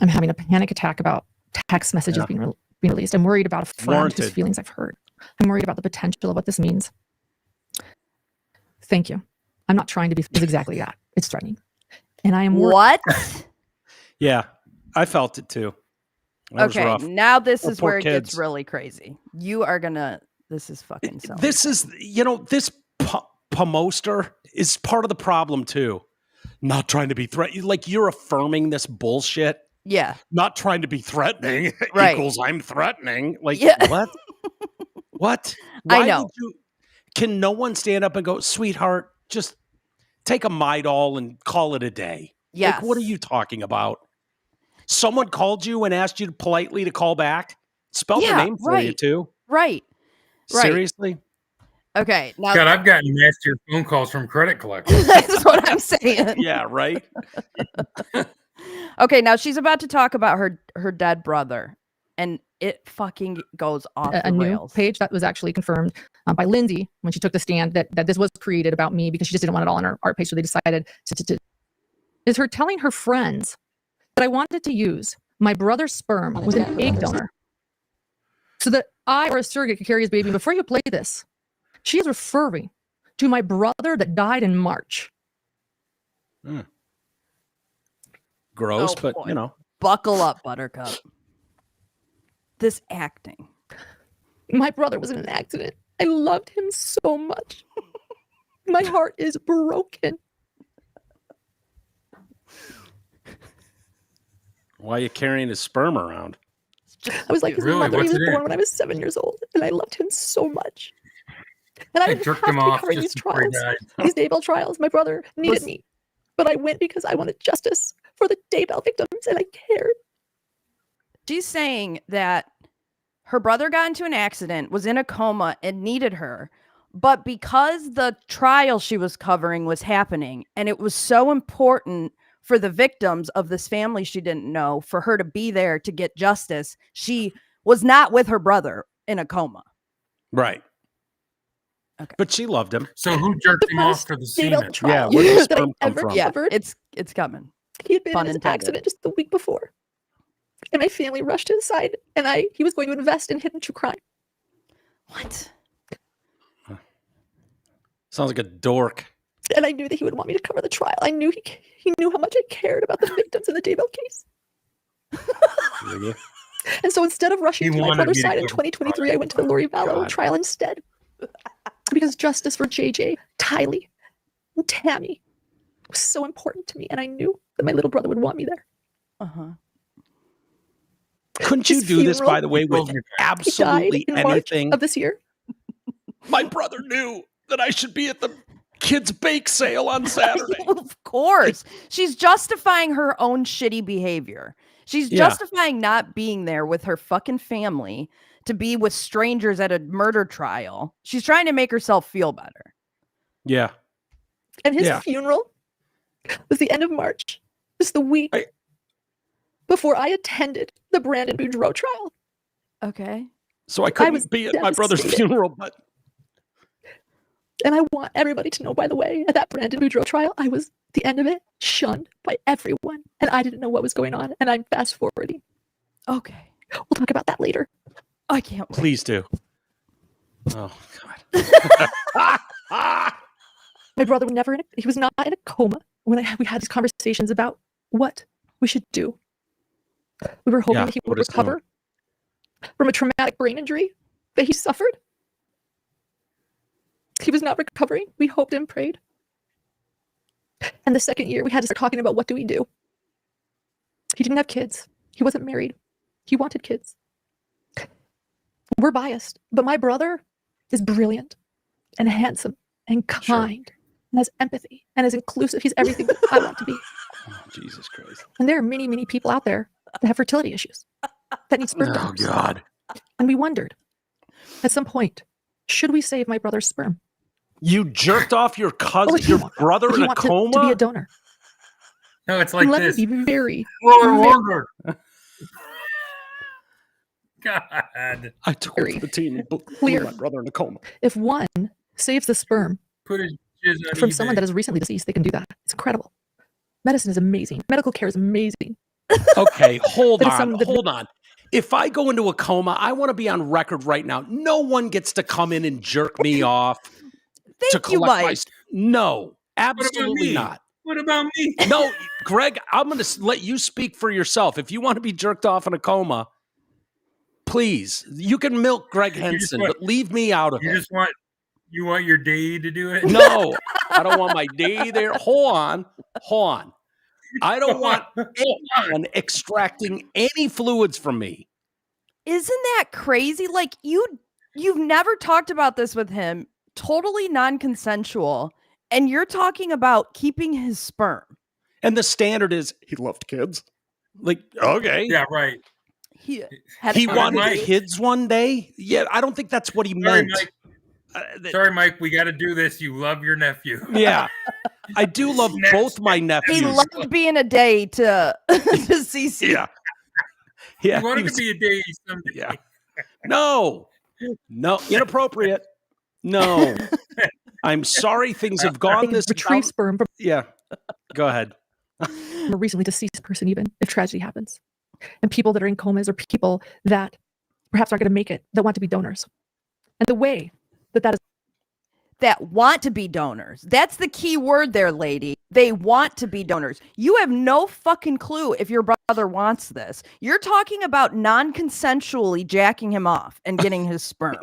I'm having a panic attack about text messages being released. I'm worried about a friend whose feelings I've hurt. I'm worried about the potential of what this means. Thank you. I'm not trying to be exactly that. It's threatening. And I am worried. What? Yeah, I felt it too. Okay, now this is where it gets really crazy. You are gonna. This is fucking. This is, this Pomoster is part of the problem too. Not trying to be threatening, like you're affirming this bullshit. Yeah. Not trying to be threatening equals I'm threatening. Like what? What? Why I know. Can no one stand up and go, sweetheart, just take a Midol and call it a day? Yes. Like, what are you talking about? Someone called you and asked you politely to call back? Spell the name for you too. Right. Seriously? Okay. Now, God, I've gotten nastier phone calls from credit collectors. That's what I'm saying. Yeah, right. Okay, now she's about to talk about her dead brother, and it fucking goes off the rails. New page that was actually confirmed by Lindsay when she took the stand that this was created about me because she just didn't want it all on her art page, so they decided to is her telling her friends that I wanted to use my brother's sperm with an egg donor so that I or a surrogate could carry his baby. Before you play this, she is referring to my brother that died in March. Gross, but boy. Buckle up, Buttercup. This acting. My brother was in an accident. I loved him so much. My heart is broken. Why are you carrying his sperm around? I was like his mother. He was born when I was 7 years old, and I loved him so much. And I didn't have to be covering these trials, these Daybell trials. My brother needed me, but I went because I wanted justice for the Daybell victims, and I cared. She's saying that her brother got into an accident, was in a coma, and needed her. But because the trial she was covering was happening, and it was so important for the victims of this family she didn't know, for her to be there to get justice, she was not with her brother in a coma. Right. Okay. But she loved him. So who jerked him off for the semen? Yeah, where did the sperm come from? Yeah, it's coming. He had been in an accident just the week before. And my family rushed to his side, and he was going to invest in hidden true crime. What? Sounds like a dork. And I knew that he would want me to cover the trial. I knew he knew how much I cared about the victims in the Daybell case. Really? And so instead of rushing to my brother's side in 2023, I went to the Lori Vallow trial instead. Because justice for JJ, Tylee, and Tammy was so important to me, and I knew that my little brother would want me there. Uh-huh. Couldn't you His do this, funeral, by the way, with he died absolutely in March anything? of this year. My brother knew that I should be at the kids' bake sale on Saturday. Of course. She's justifying her own shitty behavior. She's Yeah. justifying not being there with her fucking family to be with strangers at a murder trial. She's trying to make herself feel better. Yeah. And his Yeah. funeral was the end of March, just the week before I attended the Brandon Boudreaux trial. Okay. So I was couldn't be at my brother's devastated. funeral, but And I want everybody to know, by the way, at that Brandon Boudreaux trial, I was, at the end of it, shunned by everyone. And I didn't know what was going on. And I'm fast forwarding. Okay. We'll talk about that later. I can't wait. please do. Oh, God. My brother was never he was not in a coma when we had these conversations about what we should do. We were hoping Yeah, that he what would is doing. recover from a traumatic brain injury that he suffered. He was not recovering. We hoped and prayed. And the second year, we had to start talking about what do we do. He didn't have kids. He wasn't married. He wanted kids. We're biased, but my brother is brilliant and handsome and kind and has empathy and is inclusive. He's everything that I want to be. Oh, Jesus Christ. And there are many, many people out there that have fertility issues that need sperm Oh, donors. God. And we wondered, at some point, should we save my brother's sperm? You jerked off your cousin, if you your want- brother if in you a want coma? to be a donor. No, it's like Let this. me be very, Oh, I very wondered. God. I took one for the team and blew clear. my brother in a coma. If one saves the sperm Put his jizz on from eBay. someone that is recently deceased, they can do that. It's incredible. Medicine is amazing. Medical care is amazing. Okay, hold That is on, something that- hold on. If I go into a coma, I want to be on record right now. No one gets to come in and jerk me off. to Thank you, collect my Mike. No, What about absolutely me? not. What about me? No, Greg, I'm going to let you speak for yourself. If you want to be jerked off in a coma, please, you can milk Greg Henson, want- but leave me out of You it. just want your day to do it? No, I don't want my day there. Hold on. I don't want anyone extracting any fluids from me. Isn't that crazy? Like you've never talked about this with him, totally non-consensual, and you're talking about keeping his sperm. And the standard is he loved kids. Like, okay. Yeah, right. He He Sorry, wanted Mike. kids one day. Yeah, I don't think that's what he Sorry, meant. Mike. Uh, Sorry, Mike. We got to do this. You love your nephew. Yeah. I do love Next. both my nephews. He loved being a day to CC. Yeah. Yeah. You want he it to was- be a day someday. yeah. No, inappropriate. No. I'm sorry things have They gone can this retrieve route. sperm from Yeah. Go ahead. a recently deceased person, even if tragedy happens. And people that are in comas or people that perhaps aren't going to make it that want to be donors. And the way that is That want to be donors. That's the key word there, lady. They want to be donors. You have no fucking clue if your brother wants this. You're talking about non-consensually jacking him off and getting his sperm.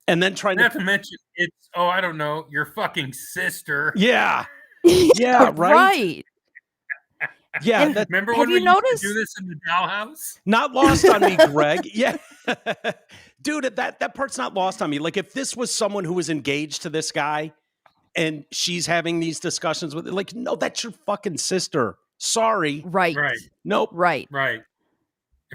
And then trying Not to. to mention, it's, I don't know, your fucking sister. Yeah. Yeah, right. Yeah. And- That's Remember Have when you we used noticed- to do this in the dollhouse? not lost on me, Greg. Yeah. Dude, that part's not lost on me. Like, if this was someone who was engaged to this guy and she's having these discussions with, like, no, that's your fucking sister. Sorry. Right. Right, Nope. Right. right.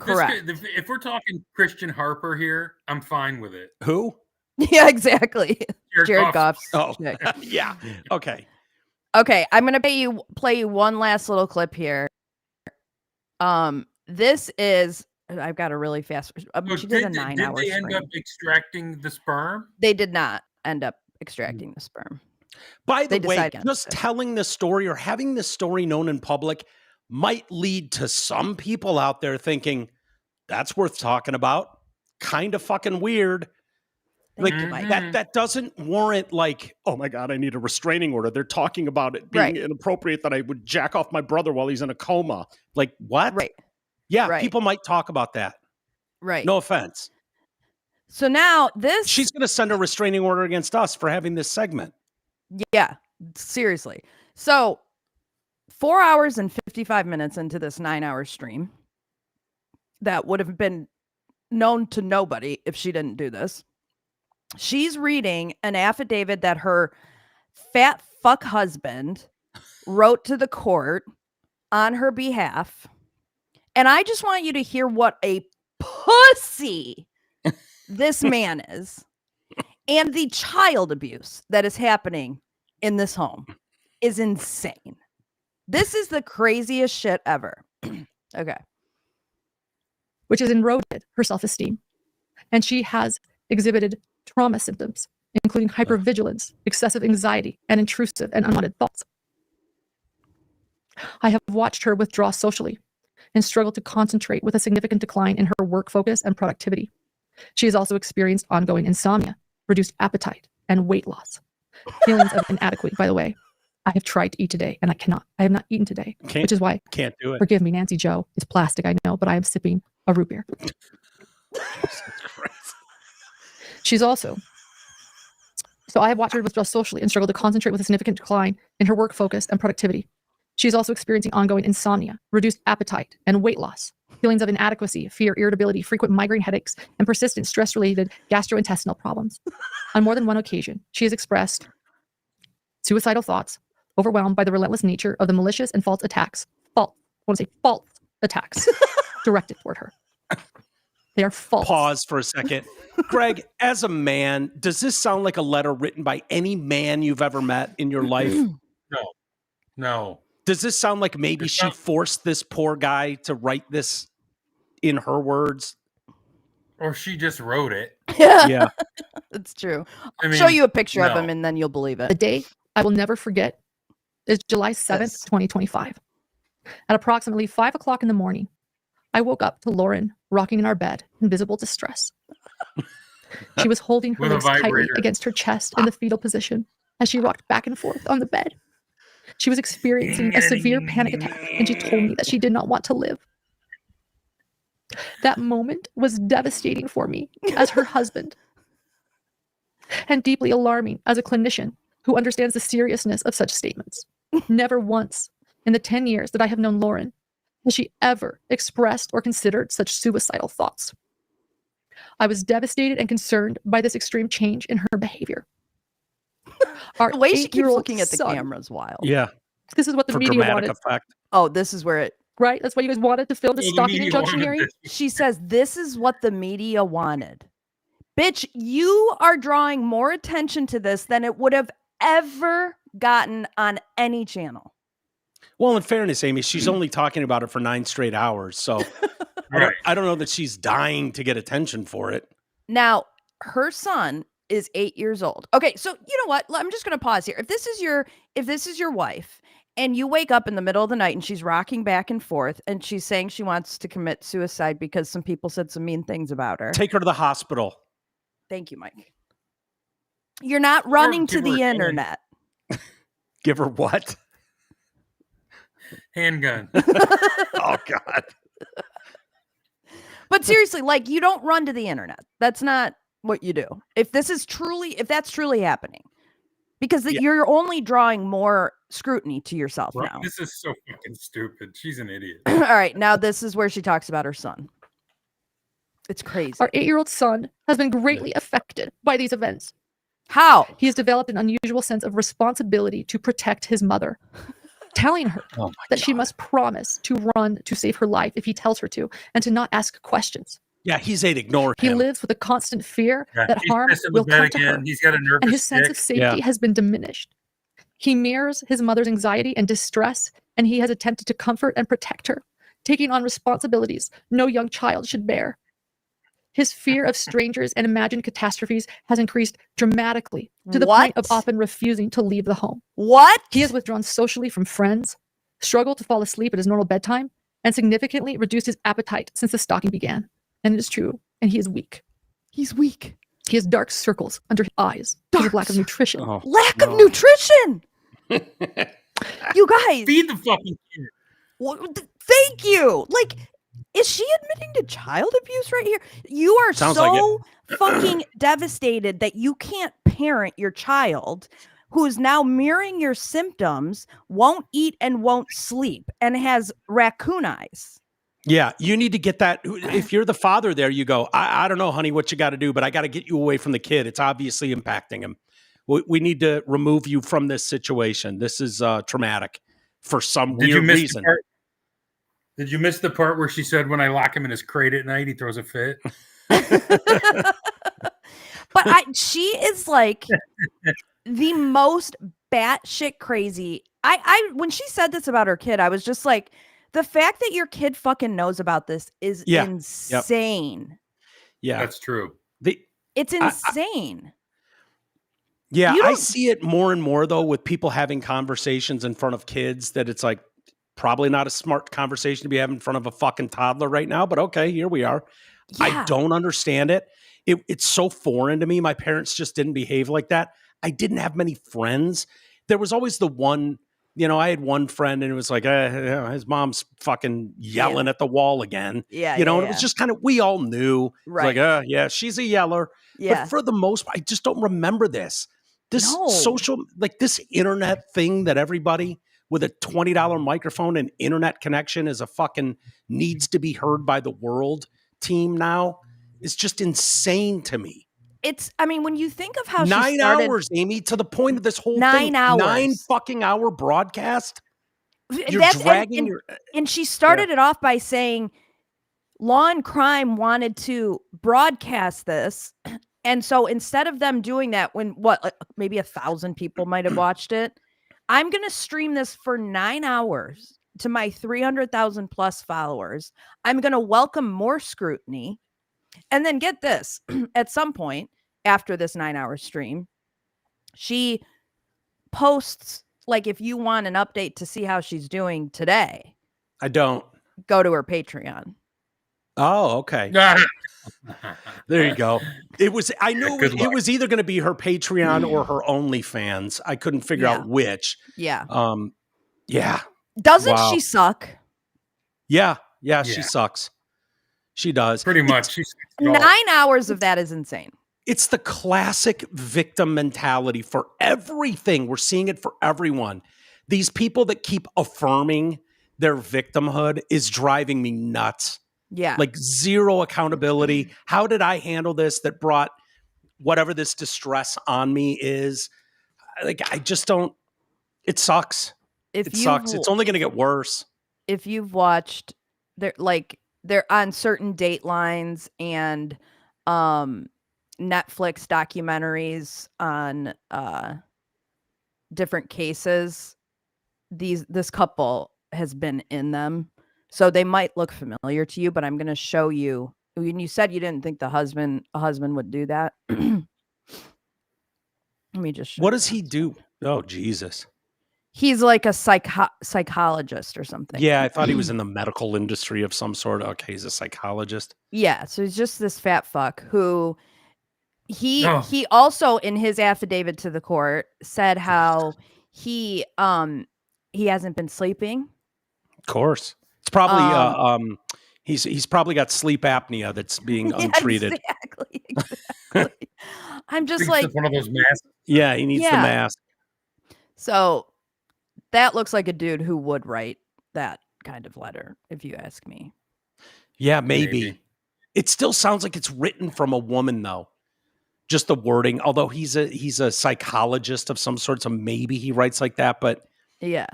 Correct. If we're talking Christian Harper here, I'm fine with it. Who? Yeah, exactly. Jared Goff. Goff's Oh, chick. yeah. Okay. Okay, I'm gonna play you one last little clip here. This is I've got a really fast. So She did a did 9-hour they end stream. up extracting the sperm? They did not end up extracting the sperm. By They the way, decide against just it. telling this story or having this story known in public might lead to some people out there thinking that's worth talking about. Kind of fucking weird. Thank Like you, Mike. that doesn't warrant like, oh my God, I need a restraining order. They're talking about it being Right. inappropriate that I would jack off my brother while he's in a coma. Like what? Right. Yeah, Right. people might talk about that. Right. No offense. So now this... She's going to send a restraining order against us for having this segment. Yeah, seriously. So 4 hours and 55 minutes into this 9-hour stream that would have been known to nobody if she didn't do this. She's reading an affidavit that her fat fuck husband wrote to the court on her behalf. And I just want you to hear what a pussy this man is. And the child abuse that is happening in this home is insane. This is the craziest shit ever. Okay. Which has eroded her self-esteem. And she has exhibited trauma symptoms, including hypervigilance, excessive anxiety, and intrusive and unwanted thoughts. I have watched her withdraw socially and struggle to concentrate with a significant decline in her work focus and productivity. She has also experienced ongoing insomnia, reduced appetite, and weight loss. Feelings of inadequacy, by the way. I have tried to eat today, and I cannot. I have not eaten today, which is why, can't do it. Forgive me, Nancy Joe. It's plastic, I know, but I am sipping a root beer. She's also... So I have watched her withdraw socially and struggle to concentrate with a significant decline in her work focus and productivity. She is also experiencing ongoing insomnia, reduced appetite, and weight loss, feelings of inadequacy, fear, irritability, frequent migraine headaches, and persistent stress-related gastrointestinal problems. On more than one occasion, she has expressed suicidal thoughts, overwhelmed by the relentless nature of the malicious and false attacks. False attacks directed toward her. They are false. Pause for a second. Greg, as a man, does this sound like a letter written by any man you've ever met in your life? No. Does this sound like maybe she forced this poor guy to write this in her words? Or she just wrote it. Yeah. It's true. I I'll mean, show you a picture of no. him and then you'll believe The it. day I will never forget is July 7th, Yes. 2025. At approximately 5 o'clock in the morning, I woke up to Lauren rocking in our bed in visible distress. She was holding her With a legs tightly vibrator. against her chest in the fetal position as she rocked back and forth on the bed. She was experiencing a severe panic attack, and she told me that she did not want to live. That moment was devastating for me as her husband, and deeply alarming as a clinician who understands the seriousness of such statements. Never once in the 10 years that I have known Lauren has she ever expressed or considered such suicidal thoughts. I was devastated and concerned by this extreme change in her behavior. Our The way she keeps 8-year-old looking at the son- camera is wild. Yeah. This is what the For media dramatic wanted, effect. Oh, this is where it... right? That's why you guys wanted to film the So the stalking media injunction wanted hearing. this. She says, this is what the media wanted. Bitch, you are drawing more attention to this than it would have ever gotten on any channel. Well, in fairness, Amy, she's only talking about it for 9 straight hours. So Right. I don't know that she's dying to get attention for it. Now, her son is 8 years old. Okay, so you know what? I'm just going to pause here. If this is your wife and you wake up in the middle of the night and she's rocking back and forth and she's saying she wants to commit suicide because some people said some mean things about her. Take her to the hospital. Thank you, Mike. You're not running to give her the a gun. internet. Give her what? Handgun. Oh, God. But seriously, like, you don't run to the internet. That's not what you do. If that's truly happening, because Yeah. you're only drawing more scrutiny to yourself Right. now. This is so fucking stupid. She's an idiot. All right, now this is where she talks about her son. It's crazy. Our 8-year-old son has been greatly affected by these events. How? He has developed an unusual sense of responsibility to protect his mother, telling her Oh, my that she God. must promise to run to save her life if he tells her to, and to not ask questions. Yeah, he's 8. Ignore He him. lives with a constant fear Yeah, that he's harm pissing the will bed come to her, again. He's got a nervous and his sense of tick. safety Yeah. has been diminished. He mirrors his mother's anxiety and distress, and he has attempted to comfort and protect her, taking on responsibilities no young child should bear. His fear of strangers and imagined catastrophes has increased dramatically to the point of What? often refusing to leave the home. What? He has withdrawn socially from friends, struggled to fall asleep at his normal bedtime, and significantly reduced his appetite since the stalking began. And it is true, and he is weak. He's weak. He has dark circles under his eyes because of lack of nutrition. Oh, Lack no. of nutrition. You guys. Feed the fucking kid. Thank you. Like, Is she admitting to child abuse right here? You are Sounds like so fucking devastated that you can't parent your child who is now mirroring your symptoms, won't eat and won't sleep, and has raccoon eyes. Yeah, you need to get that. If you're the father there, you go, I don't know, honey, what you got to do, but I got to get you away from the kid. It's obviously impacting him. We need to remove you from this situation. This is traumatic for some weird reason. Did you miss the part where she said, when I lock him in his crate at night, he throws a fit? But she is like the most batshit crazy. I when she said this about her kid, I was just like, the fact that your kid fucking knows about this is insane. Yeah, that's true. It's insane. I see it more and more though with people having conversations in front of kids that it's like probably not a smart conversation to be having in front of a fucking toddler right now, but okay, here we are. Yeah. I don't understand it. It's so foreign to me. My parents just didn't behave like that. I didn't have many friends. There was always the one, I had one friend and it was like, his mom's fucking yelling at the wall again. Yeah. And it was just kind of, we all knew. Right. Like, she's a yeller. Yeah. But for the most part, I just don't remember this. This social, like this internet thing that everybody with a $20 microphone and internet connection is a fucking needs to be heard by the world team now is just insane to me. When you think of how 9 she started, hours, Amy, to the point of this whole 9 thing, hours. 9 fucking hour broadcast. You're dragging and she started it off by saying Law and Crime wanted to broadcast this. And so instead of them doing that, when maybe 1,000 people might have watched it, I'm going to stream this for 9 hours to my 300,000 plus followers. I'm going to welcome more scrutiny. And then get this, at some point after this 9 hour stream, she posts, like, if you want an update to see how she's doing today. I don't. Go to her Patreon. Oh, okay. There you go. I knew it was either going to be her Patreon or her OnlyFans. I couldn't figure out which. Yeah. Yeah. Doesn't she suck? Yeah. She sucks. She does. Pretty much. 9 hours of that is insane. It's the classic victim mentality for everything. We're seeing it for everyone. These people that keep affirming their victimhood is driving me nuts. Yeah. Like zero accountability. How did I handle this that brought whatever this distress on me is? Like, I just don't. It sucks. It sucks. It's only going to get worse. If you've watched, they're on certain datelines and Netflix documentaries on different cases, this couple has been in them. So they might look familiar to you, but I'm going to show you. When you said you didn't think a husband would do that. Let me just show What does he do? Oh, Jesus. He's like a psychologist or something. Yeah, I thought he was in the medical industry of some sort. Okay, he's a psychologist. Yeah, so he's just this fat fuck who he also in his affidavit to the court said how he hasn't been sleeping. Of course. It's probably he's probably got sleep apnea that's being untreated. Exactly. I'm just like one of those masks. Yeah, he needs the mask. So that looks like a dude who would write that kind of letter, if you ask me. Yeah, maybe. It still sounds like it's written from a woman, though. Just the wording. Although he's a psychologist of some sort, so maybe he writes like that. But yeah.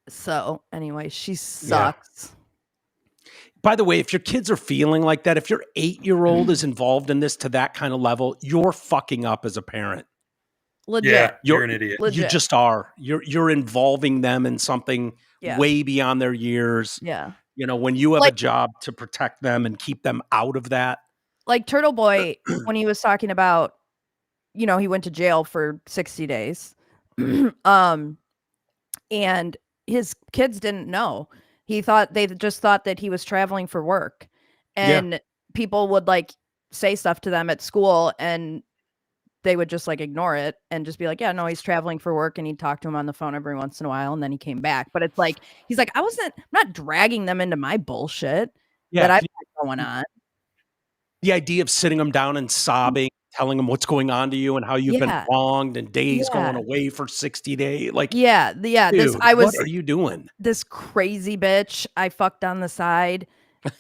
So anyway, she sucks. Yeah. By the way, if your kids are feeling like that, if your 8-year-old is involved in this to that kind of level, you're fucking up as a parent. Legit. Yeah, you're an idiot. Legit. You just are. You're involving them in something way beyond their years. Yeah. When you have a job to protect them and keep them out of that. Like Turtle Boy, when he was talking about, he went to jail for 60 days. And his kids didn't know. They just thought that he was traveling for work. And people would like say stuff to them at school and they would just like ignore it and just be like, yeah, no, he's traveling for work, and he'd talk to him on the phone every once in a while, and then he came back. But it's like, he's like, I'm not dragging them into my bullshit that I've got going on. The idea of sitting them down and sobbing, telling them what's going on to you and how you've been wronged, and days going away for 60 days. Like, dude, what are you doing? This crazy bitch I fucked on the side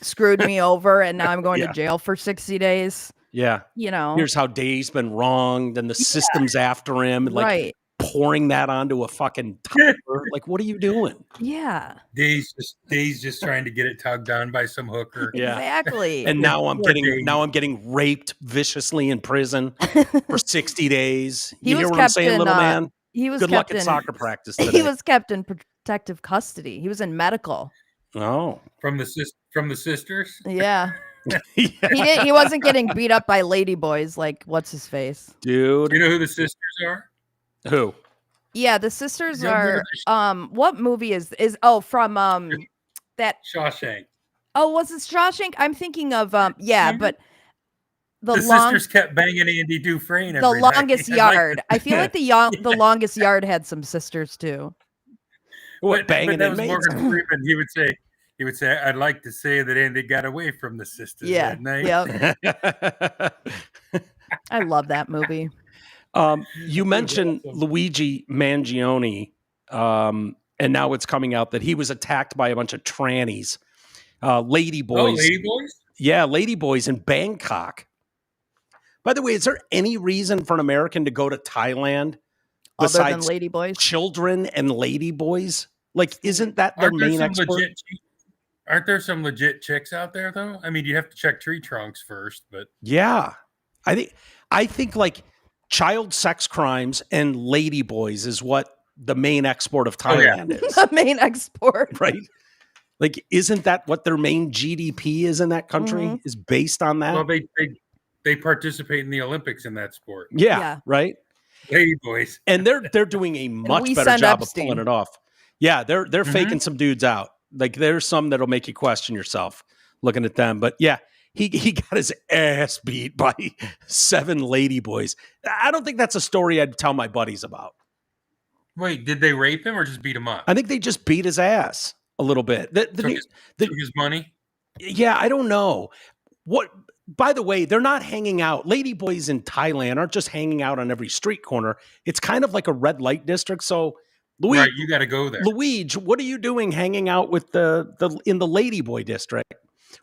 screwed me over, and now I'm going to jail for 60 days. Yeah. Here's how Dave's been wronged, and the system's after him. Like, pouring that onto a fucking tiger. Like, what are you doing? Yeah. Dave's just trying to get it tugged on by some hooker. Yeah. Exactly. And now I'm getting raped viciously in prison for 60 days. You hear what I'm saying, little man? Good luck at soccer practice today. He was kept in protective custody. He was in medical. Oh. From the sisters? Yeah. He wasn't getting beat up by ladyboys like what's his face. Dude. Do you know who the sisters are? Who? Yeah, the sisters are what movie is from that Shawshank. Oh, was it Shawshank? I'm thinking of but the sisters kept banging Andy Dufresne every The Longest night. Yard. I feel like the Longest Yard had some sisters too. What, banging that was inmates? Morgan Freeman. He would say, I'd like to say that Andy got away from the sisters that night. Yep. I love that movie. You mentioned Luigi Mangione, and now it's coming out that he was attacked by a bunch of trannies, ladyboys. Oh, ladyboys? Yeah, ladyboys in Bangkok. By the way, is there any reason for an American to go to Thailand besides other than ladyboys, children, and ladyboys? Like, isn't that their main export? Aren't there some legit chicks out there though? I mean, you have to check tree trunks first, but yeah, I think like child sex crimes and ladyboys is what the main export of Thailand is. The main export, right? Like, isn't that what their main GDP is in that country? Is based on that? Well, they participate in the Olympics in that sport. Yeah. Right. Ladyboys, and they're doing a much better job of pulling it off. Yeah, they're faking some dudes out. Like, there's some that'll make you question yourself looking at them. But yeah, he got his ass beat by 7 ladyboys. I don't think that's a story I'd tell my buddies about. Wait, did they rape him or just beat him up? I think they just beat his ass a little bit. Took his money? Yeah, I don't know. By the way, they're not hanging out. Ladyboys in Thailand aren't just hanging out on every street corner. It's kind of like a red light district. So, Luigi, right, you got to go there. Luigi, what are you doing hanging out with in the ladyboy district?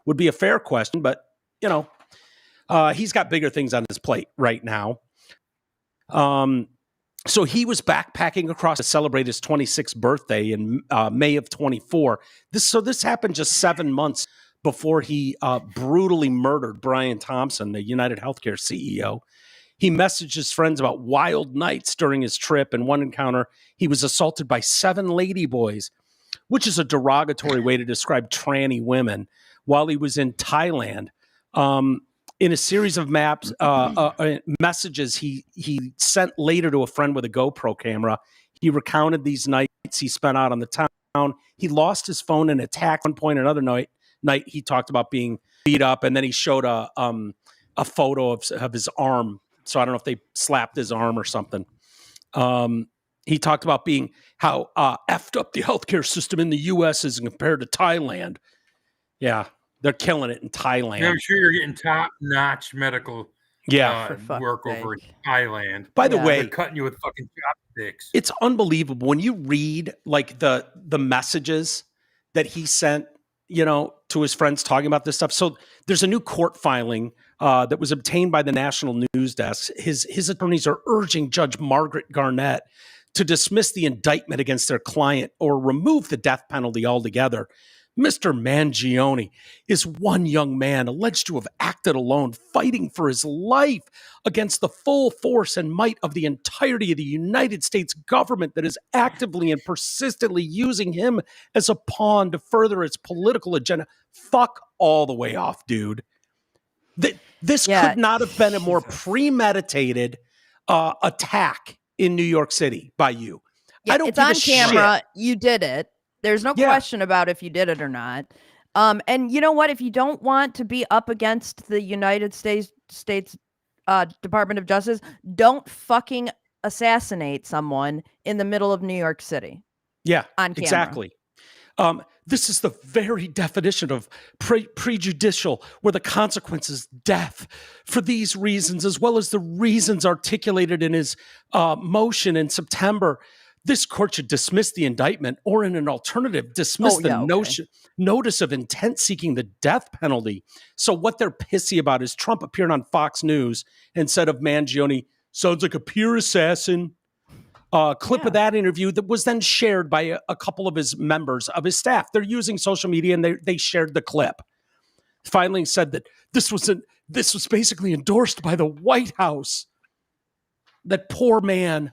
Would be a fair question, but he's got bigger things on his plate right now. So he was backpacking across to celebrate his 26th birthday in May of 24. This happened just 7 months before he brutally murdered Brian Thompson, the United Healthcare CEO. He messaged his friends about wild nights during his trip. In one encounter, he was assaulted by 7 ladyboys, which is a derogatory way to describe tranny women, while he was in Thailand. In a series of messages he sent later to a friend with a GoPro camera, he recounted these nights he spent out on the town. He lost his phone in an attack at one point. Another night he talked about being beat up, and then he showed a photo of his arm. So I don't know if they slapped his arm or something. He talked about how effed up the healthcare system in the U.S. is compared to Thailand. Yeah, they're killing it in Thailand. Yeah, I'm sure you're getting top-notch medical work over in Thailand. By the way, they're cutting you with fucking chopsticks. It's unbelievable when you read like the messages that he sent, to his friends talking about this stuff. So there's a new court filing that was obtained by the National News Desk. His attorneys are urging Judge Margaret Garnett to dismiss the indictment against their client or remove the death penalty altogether. Mr. Mangione is one young man alleged to have acted alone, fighting for his life against the full force and might of the entirety of the United States government that is actively and persistently using him as a pawn to further its political agenda. Fuck all the way off, dude. This could not have been a more premeditated attack in New York City by you. Yeah, I don't it's give on a camera. shit. You did it. There's no question about if you did it or not. And you know what? If you don't want to be up against the United States Department of Justice, don't fucking assassinate someone in the middle of New York City. Yeah, on camera. exactly. This is the very definition of prejudicial, where the consequence is death for these reasons, as well as the reasons articulated in his motion in September. This court should dismiss the indictment, or in an alternative, dismiss notice of intent seeking the death penalty. So what they're pissy about is Trump appeared on Fox News and said of Mangione, sounds like a pure assassin. Clip of that interview that was then shared by a couple of his members of his staff. They're using social media, and they shared the clip. Finally said that this was basically endorsed by the White House. That poor Mangione.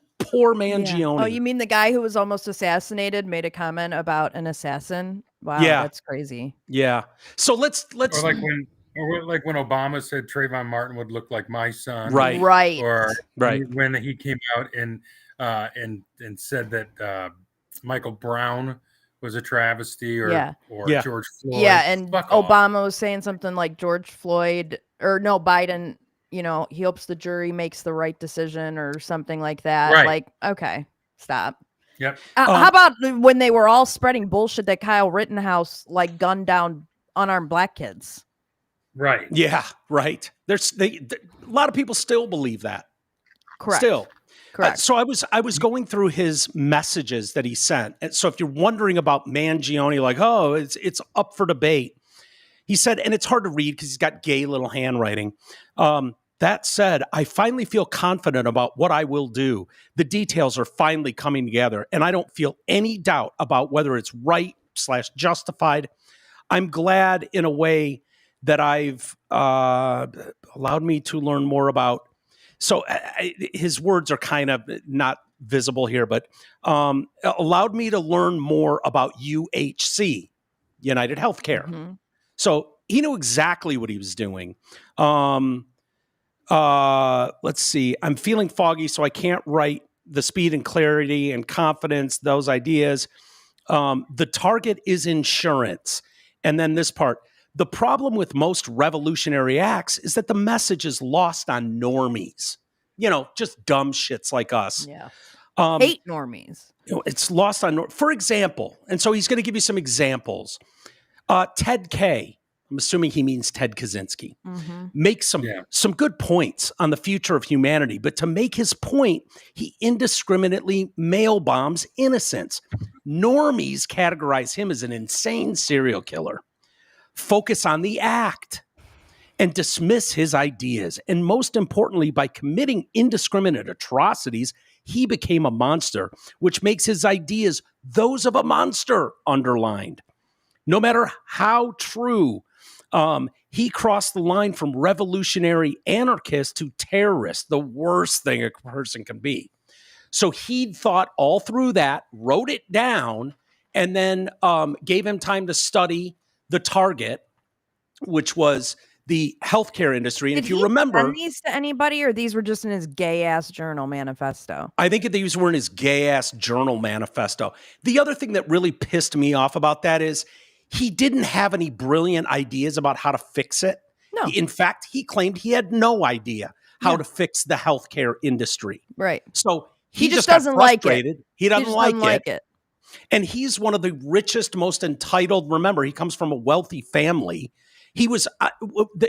Yeah. Oh, you mean the guy who was almost assassinated made a comment about an assassin? Wow, Yeah. that's crazy. Yeah. So let's Or like when Obama said Trayvon Martin would look like my son. Right. Or Right. when he came out and said that Michael Brown was a travesty, or George Floyd. Yeah, and Fuck off. Obama was saying something like George Floyd, or no, Biden, he hopes the jury makes the right decision or something like that. Right. Like, okay, stop. Yep. How about when they were all spreading bullshit that Kyle Rittenhouse gunned down unarmed black kids? Right. Yeah, right. A lot of people still believe that. Correct. Still. Correct. So I was going through his messages that he sent. And so if you're wondering about Mangione, like, oh, it's up for debate. He said, and it's hard to read because he's got gay little handwriting. That said, I finally feel confident about what I will do. The details are finally coming together, and I don't feel any doubt about whether it's right/justified. I'm glad in a way that I've allowed me to learn more about. So his words are kind of not visible here, but allowed me to learn more about UHC, United Healthcare. Mm-hmm. So he knew exactly what he was doing. Let's see. I'm feeling foggy, so I can't write the speed and clarity and confidence, those ideas. The target is insurance. And then this part. The problem with most revolutionary acts is that the message is lost on normies, just dumb shits like us. Yeah. Hate normies. It's lost on, for example, and so he's going to give you some examples. Ted K, I'm assuming he means Ted Kaczynski, makes some good points on the future of humanity. But to make his point, he indiscriminately mail bombs innocents. Normies categorize him as an insane serial killer. Focus on the act and dismiss his ideas. And most importantly, by committing indiscriminate atrocities, he became a monster, which makes his ideas those of a monster underlined. No matter how true, he crossed the line from revolutionary anarchist to terrorist, the worst thing a person can be. So he'd thought all through that, wrote it down, and then gave him time to study the target, which was the healthcare industry. And if you remember, send these to anybody, or these were just in his gay ass journal manifesto? I think these were in his gay ass journal manifesto. The other thing that really pissed me off about that is he didn't have any brilliant ideas about how to fix it. No. In fact, he claimed he had no idea how to fix the healthcare industry. Right. So he just doesn't like it. He doesn't like it. And he's one of the richest, most entitled. Remember, he comes from a wealthy family. He was,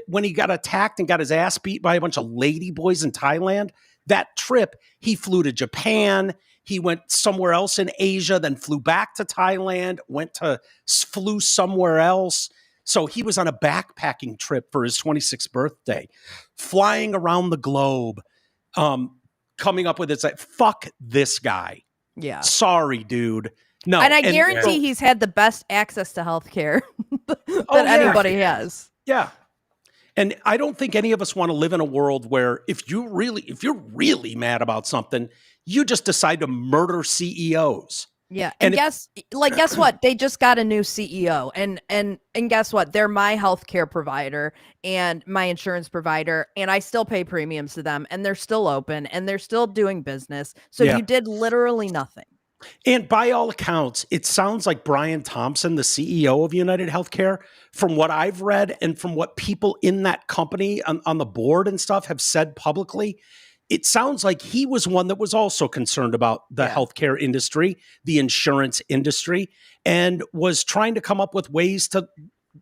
when he got attacked and got his ass beat by a bunch of ladyboys in Thailand, that trip, he flew to Japan. He went somewhere else in Asia, then flew back to Thailand, flew somewhere else. So he was on a backpacking trip for his 26th birthday, flying around the globe, coming up with this, like, fuck this guy. Yeah. Sorry, dude. No. And I guarantee he's had the best access to healthcare that anybody has. Yeah. And I don't think any of us want to live in a world where if you're really mad about something, you just decide to murder CEOs. Yeah. And guess what? They just got a new CEO. And guess what? They're my healthcare provider and my insurance provider. And I still pay premiums to them. And they're still open and they're still doing business. So you did literally nothing. And by all accounts, it sounds like Brian Thompson, the CEO of United Healthcare, from what I've read and from what people in that company on the board and stuff have said publicly, it sounds like he was one that was also concerned about the healthcare industry, the insurance industry, and was trying to come up with ways to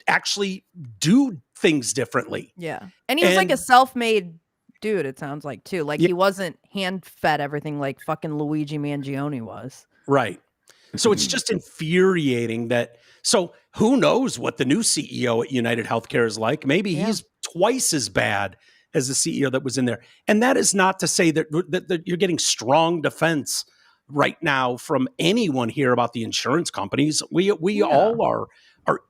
actually do things differently. Yeah. And he was like a self-made dude, it sounds like, too. Like he wasn't hand-fed everything like fucking Luigi Mangione was. Right. So it's just infuriating that. So who knows what the new CEO at United Healthcare is like? Maybe he's twice as bad as the CEO that was in there. And that is not to say that you're getting strong defense right now from anyone here about the insurance companies. We all are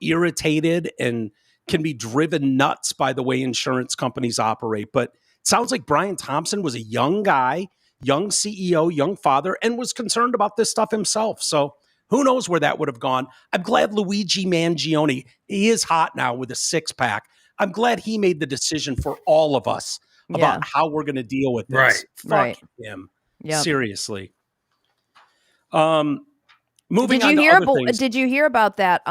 irritated and can be driven nuts by the way insurance companies operate. But it sounds like Brian Thompson was a young guy, young CEO, young father, and was concerned about this stuff himself. So who knows where that would have gone. I'm glad Luigi Mangione, he is hot now with a six-pack. I'm glad he made the decision for all of us about how we're going to deal with this. Fuck him. Yep. Seriously. Moving on to other things. Did you hear about that?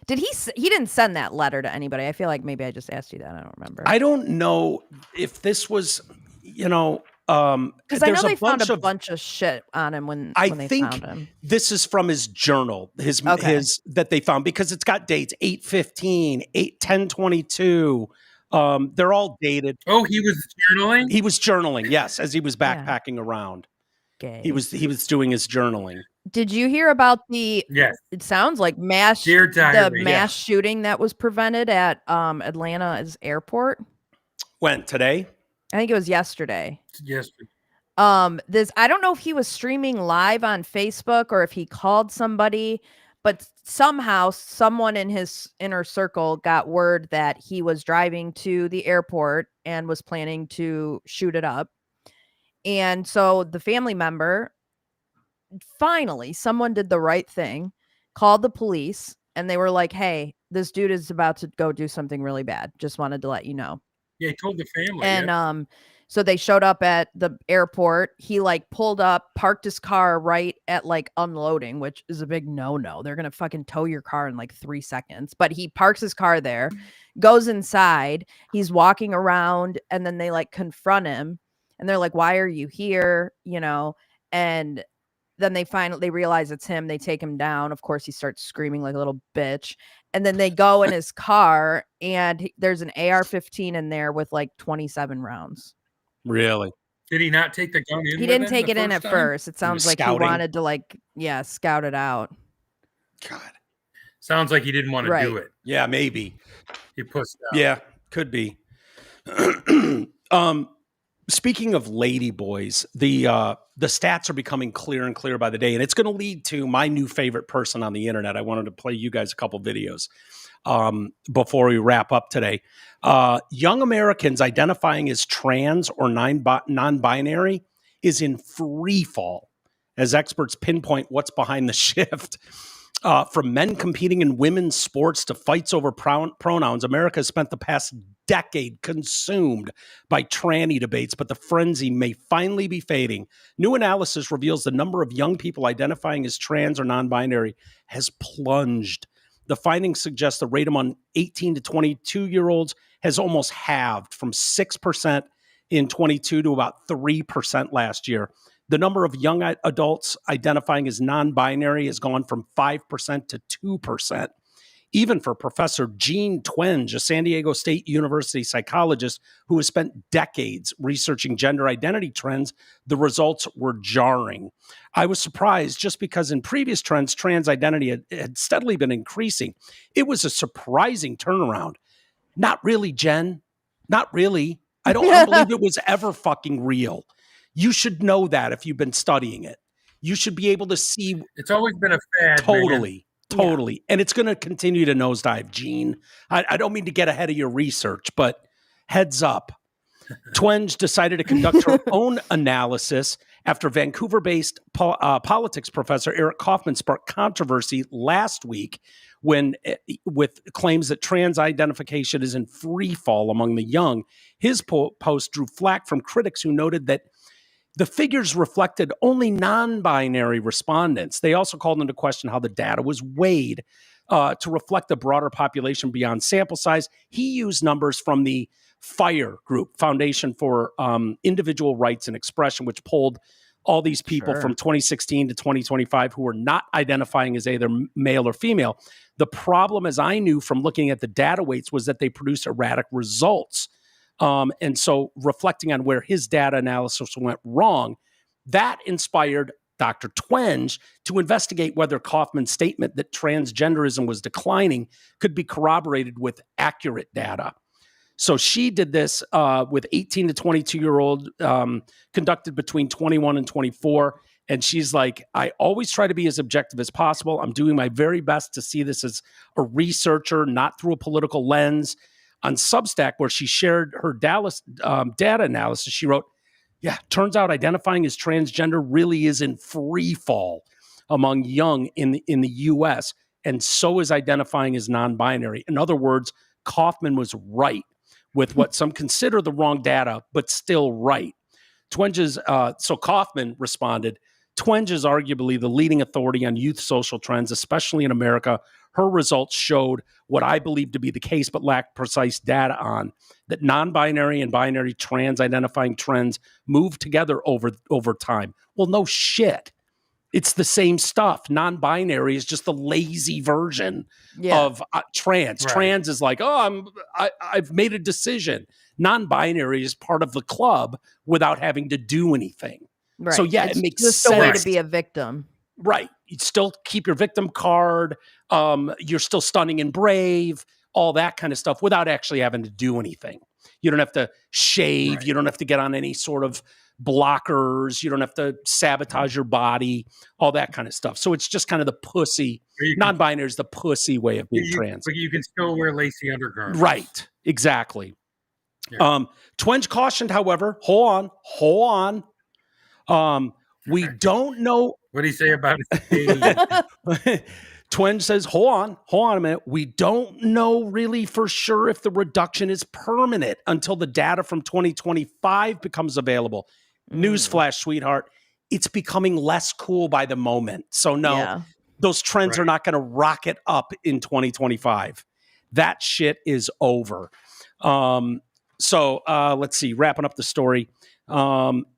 He didn't send that letter to anybody. I feel like maybe I just asked you that. I don't remember. I don't know if this was, because I know they found a bunch of shit on him when they found him. This is from his journal, his that they found, because it's got dates 8/15, 8/10/22. They're all dated. Oh, he was journaling? He was journaling, yes, as he was backpacking around. Okay. He was doing his journaling. Did you hear about the? Yes. It sounds like the mass shooting that was prevented at Atlanta's airport. When today? I think it was yesterday. Yesterday. I don't know if he was streaming live on Facebook or if he called somebody, but somehow someone in his inner circle got word that he was driving to the airport and was planning to shoot it up. And so the family member, finally, someone did the right thing, called the police, and they were like, "Hey, this dude is about to go do something really bad. Just wanted to let you know." Yeah, he told the family. And so they showed up at the airport. He pulled up, parked his car right at unloading, which is a big no-no. They're gonna fucking tow your car in 3 seconds. But he parks his car there, goes inside. He's walking around, and then they confront him, and they're like, "Why are you here?" And then they realize it's him. They take him down. Of course, he starts screaming like a little bitch. And then they go in his car, and there's an AR-15 in there with 27 rounds. Really? Did he not take the gun in? He didn't take it in at first. It sounds like he wanted to scout it out. God. Sounds like he didn't want to do it. Yeah, maybe. He pushed out. Yeah, could be. Speaking of lady boys, the stats are becoming clearer and clearer by the day, and it's going to lead to my new favorite person on the internet. I wanted to play you guys a couple videos before we wrap up today. Young Americans identifying as trans or non-binary is in free fall as experts pinpoint what's behind the shift. From men competing in women's sports to fights over pronouns, America has spent the past decade consumed by tranny debates, but the frenzy may finally be fading. New analysis reveals the number of young people identifying as trans or non-binary has plunged. The findings suggest the rate among 18 to 22-year-olds has almost halved from 6% in 22 to about 3% last year. The number of young adults identifying as non-binary has gone from 5% to 2%. Even for Professor Jean Twenge, a San Diego State University psychologist who has spent decades researching gender identity trends, the results were jarring. I was surprised just because in previous trends, trans identity had steadily been increasing. It was a surprising turnaround. Not really, Jen. Not really. I don't believe it was ever fucking real. You should know that if you've been studying it. You should be able to see. It's always been a fad. Totally. Yeah. And it's going to continue to nosedive, Gene. I don't mean to get ahead of your research, but heads up. Twenge decided to conduct her own analysis after Vancouver-based politics professor Eric Kaufman sparked controversy last week with claims that trans identification is in free fall among the young. His post drew flack from critics who noted that The figures reflected only non-binary respondents. They also called into question how the data was weighed to reflect the broader population beyond sample size. He used numbers from the FIRE group, Foundation for Individual Rights and Expression, which polled all these people from 2016 to 2025 who were not identifying as either male or female. The problem, as I knew from looking at the data weights, was that they produced erratic results. And so reflecting on where his data analysis went wrong, that inspired Dr. Twenge to investigate whether Kaufman's statement that transgenderism was declining could be corroborated with accurate data. So she did this with 18 to 22-year-old, conducted between 21 and 24. And she's like, I always try to be as objective as possible. I'm doing my very best to see this as a researcher, not through a political lens. On Substack, where she shared her Dallas data analysis, she wrote, yeah, turns out identifying as transgender really is in free fall among young in the U.S., and so is identifying as non-binary. In other words, Kaufman was right with what some consider the wrong data, but still right. So Kaufman responded, Twenge is arguably the leading authority on youth social trends, especially in America. Her results showed what I believe to be the case, but lacked precise data on, that non-binary and binary trans-identifying trends move together over time. Well, no shit. It's the same stuff. Non-binary is just the lazy version of trans. Right. Trans is like, I've made a decision. Non-binary is part of the club without having to do anything. Right. So yeah, it's it makes just sense. a way to be a victim. Right. You still keep your victim card. You're still stunning and brave, all that kind of stuff without actually having to do anything. You don't have to shave. Right. You don't have to get on any sort of blockers. You don't have to sabotage your body, all that kind of stuff. So it's just kind of the pussy. Non-binary is the pussy way of being trans. But you can still wear lacy undergarments. Right. Exactly. Yeah. Twenge cautioned, however, hold on. We don't know. What do you say about it? Twenge says, hold on a minute. We don't know really for sure if the reduction is permanent until the data from 2025 becomes available. Newsflash, sweetheart. It's becoming less cool by the moment. So no, those trends are not going to rocket up in 2025. That shit is over. So let's see, wrapping up the story.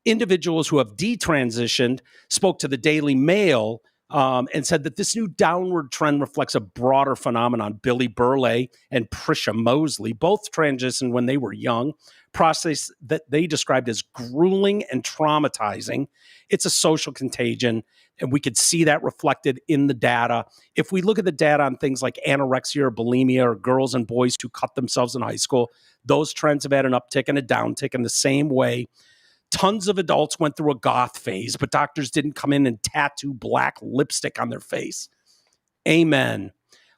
Individuals who have detransitioned spoke to the Daily Mail and said that this new downward trend reflects a broader phenomenon. Billy Burleigh and Prisha Mosley both transitioned when they were young, process that they described as grueling and traumatizing. It's a social contagion, and we could see that reflected in the data. If we look at the data on things like anorexia or bulimia or girls and boys who cut themselves in high school, those trends have had an uptick and a downtick in the same way. Tons of adults went through a goth phase, but doctors didn't come in and tattoo black lipstick on their face. Amen.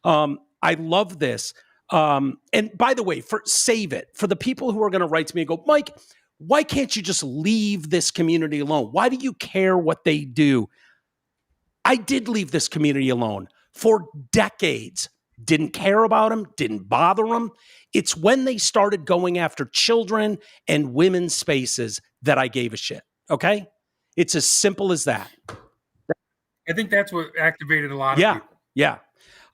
I love this. And by the way, save it. For the people who are going to write to me and go, Mike, why can't you just leave this community alone? Why do you care what they do? I did leave this community alone for decades. Didn't care about them, didn't bother them. It's when they started going after children and women's spaces that I gave a shit. Okay? It's as simple as that. I think that's what activated a lot of people. Yeah.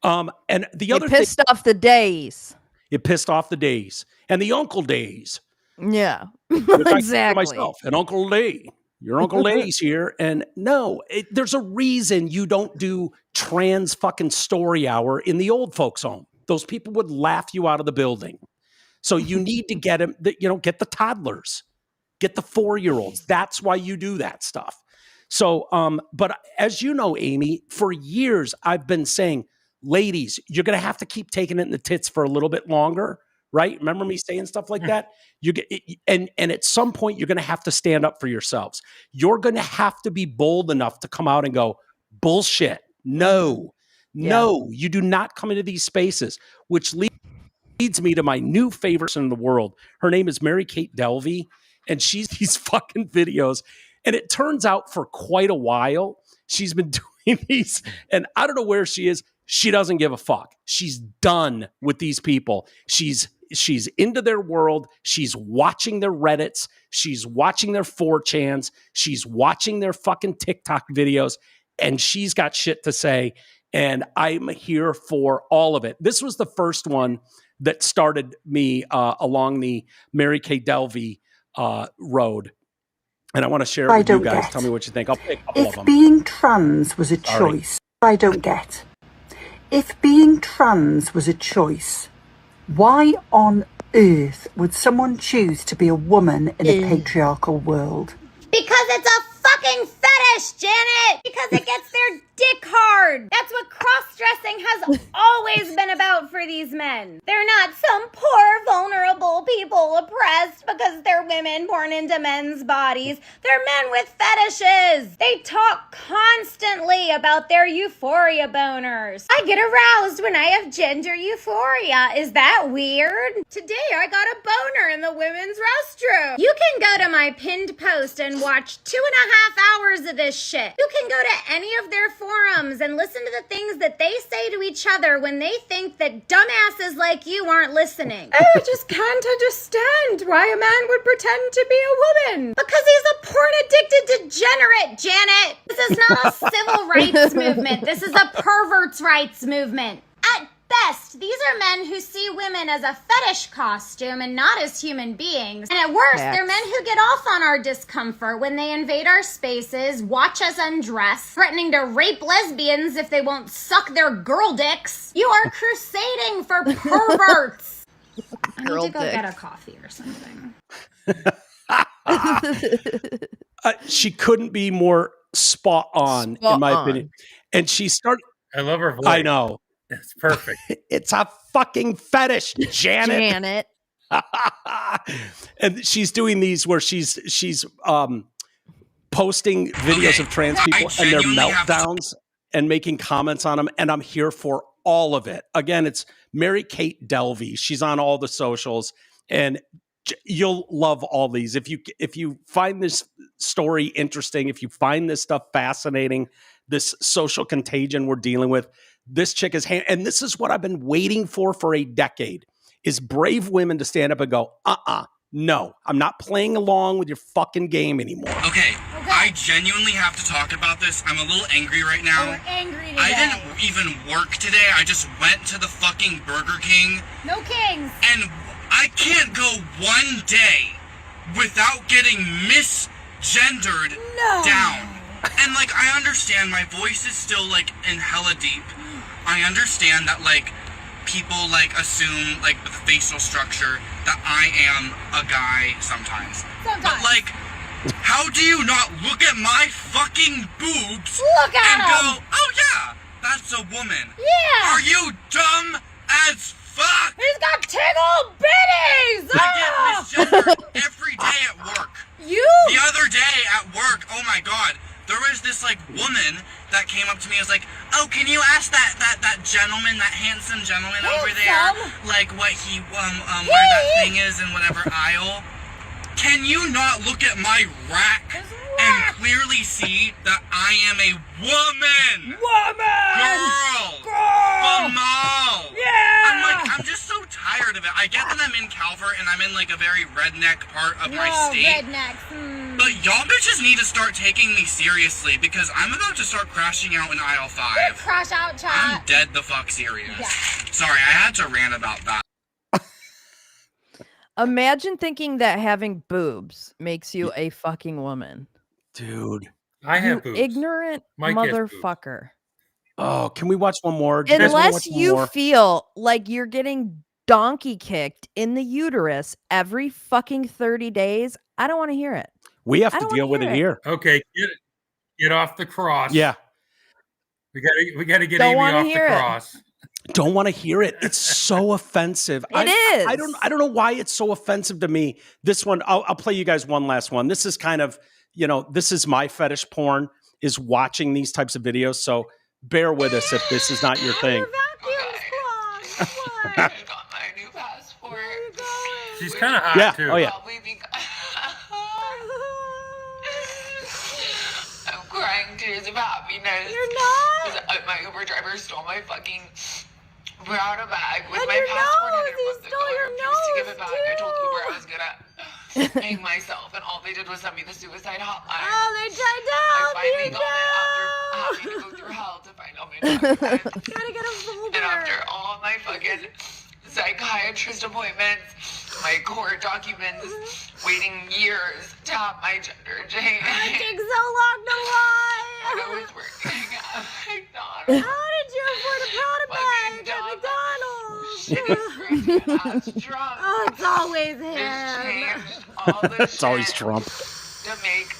And the other thing, pissed off the days. It pissed off the days and the uncle days. Yeah, exactly. Myself and Uncle Lee. Your Uncle Lay's here. And no, there's a reason you don't do trans fucking story hour in the old folks home. Those people would laugh you out of the building. So you need to get them, get the toddlers, get the 4-year-olds. That's why you do that stuff. So, but as you know, Amy, for years, I've been saying, ladies, you're going to have to keep taking it in the tits for a little bit longer. Right? Remember me saying stuff like that? You get, and at some point, you're going to have to stand up for yourselves. You're going to have to be bold enough to come out and go, bullshit. No, you do not come into these spaces, which leads me to my new favorite in the world. Her name is Mary Kate Delvey, and she's these fucking videos. And it turns out for quite a while, she's been doing these, and I don't know where she is. She doesn't give a fuck. She's done with these people. She's she's into their world. She's watching their Reddits. She's watching their 4chans. She's watching their fucking TikTok videos, and she's got shit to say. And I'm here for all of it. This was the first one that started me along the Mary Kay Delvey road. And I want to share it with you guys. Tell me what you think. I'll pick a couple of them. If being trans was a choice, I don't get. If being trans was a choice, why on earth would someone choose to be a woman in a patriarchal world? Because it's a fucking fetish, Janet! Because it gets their dick hard! That's what cross-dressing has always been about for these men. They're not some poor, vulnerable people oppressed because they're women born into men's bodies. They're men with fetishes! They talk constantly about their euphoria boners. I get aroused when I have gender euphoria. Is that weird? Today I got a boner in the women's restroom. You can go to my pinned post and watch 2.5 hours of this shit. You can go to any of their forums and listen to the things that they say to each other when they think that dumbasses like you aren't listening. I just can't understand why a man would pretend to be a woman. Because he's a porn-addicted degenerate, Janet. This is not a civil rights movement. This is a perverts' rights movement. At best, these are men who see women as a fetish costume and not as human beings. And at worst, they're men who get off on our discomfort when they invade our spaces, watch us undress, threatening to rape lesbians if they won't suck their girl dicks. You are crusading for perverts. I need to go get a coffee or something. She couldn't be more spot on, in my opinion. And she started... I love her voice. I know. It's perfect. It's a fucking fetish, Janet. And she's doing these where she's posting videos of trans people and their meltdowns and making comments on them. And I'm here for all of it. Again, it's Mary Kate Delvey. She's on all the socials, and you'll love all these. If you find this story interesting, if you find this stuff fascinating, this social contagion we're dealing with, this chick is, and this is what I've been waiting for a decade, is brave women to stand up and go, no, I'm not playing along with your fucking game anymore. Okay, I genuinely have to talk about this. I'm a little angry right now. We're angry today. I didn't even work today. I just went to the fucking Burger King. No kings. And I can't go one day without getting misgendered down. And, like, I understand my voice is still, like, in hella deep. I understand that, like, people, like, assume, like, with the facial structure that I am a guy sometimes. But, like, how do you not look at my fucking boobs and go, oh, yeah, that's a woman? Yeah. Are you dumb as fuck? He's got tickle bitties! I get misgendered every day at work. The other day at work, oh, my God. There was this, like, woman that came up to me and was like, oh, can you ask that gentleman, that handsome gentleman over there, like, what he, where that thing is in whatever aisle? Can you not look at my rack and clearly see that I am a woman? Girl! Famal! Yeah! I'm like, I'm just so tired of it. I get that I'm in Calvert and I'm in, like, a very redneck part of my state. But y'all bitches need to start taking me seriously because I'm about to start crashing out in aisle 5. Crash out, chat. I'm dead the fuck serious. Yeah. Sorry, I had to rant about that. Imagine thinking that having boobs makes you a fucking woman. Dude. I have boobs. Ignorant motherfucker. Oh, can we watch one more? Unless you feel like you're getting donkey kicked in the uterus every fucking 30 days, I don't want to hear it. We have to deal with it here. Okay, get off the cross. Yeah. We gotta get Amy off the cross. Don't want to hear it. It's so offensive. It is. I don't know why it's so offensive to me. This one, I'll play you guys one last one. This is kind of, this is my fetish porn, is watching these types of videos. So bear with us if this is not your thing. I got my new passport. She's kind of hot too. Oh yeah. I'm crying tears of happiness. You're not. My Uber driver stole my fucking brought a bag with And my your passport nose, in it. he A month stole ago. your I refused to give nose, it back. I told Uber I too. was gonna hang myself, and all they did was send me the suicide hotline. Oh, they tried to I help finally you, got it after having to go through hell to find out my documents. Gotta get a folder. And after all my fucking psychiatrist appointments, my court documents, waiting years to have my gender changed. It takes so long to lie. When I was working at McDonald's. How did you afford a Prada bag at McDonald's? Shitty Trump. Oh, it's always Just him. changed all the It's always shit Trump. to make.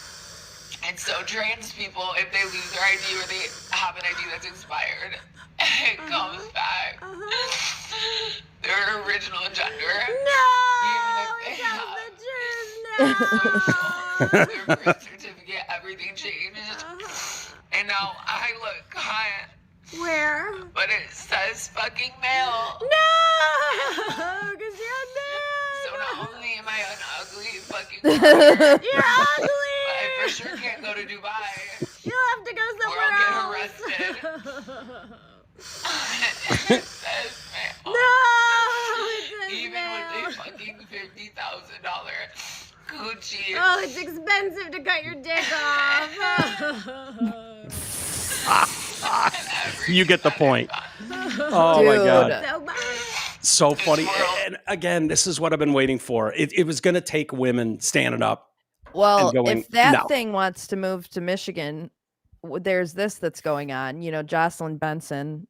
And so trans people, if they lose their ID or they have an ID that's expired, it comes back. Their original gender. No! Even if they Tell have the truth now. their birth certificate, everything changed. And now I look hot, Where? but it says fucking male. No! Because you're So dead. not only am I an ugly fucking mother, You're ugly. but I for sure can't go to Dubai. You'll have to go Or somewhere I'll else. get arrested. It says male. No! It says Even male. with a fucking $50,000 Gucci. Oh, it's expensive to cut your dick off. You get the point. Oh my God. So bad. So funny. And again, this is what I've been waiting for. It was going to take women standing up. Well, and going, if that "No." thing wants to move to Michigan, there's this that's going on. You know, Jocelyn Benson,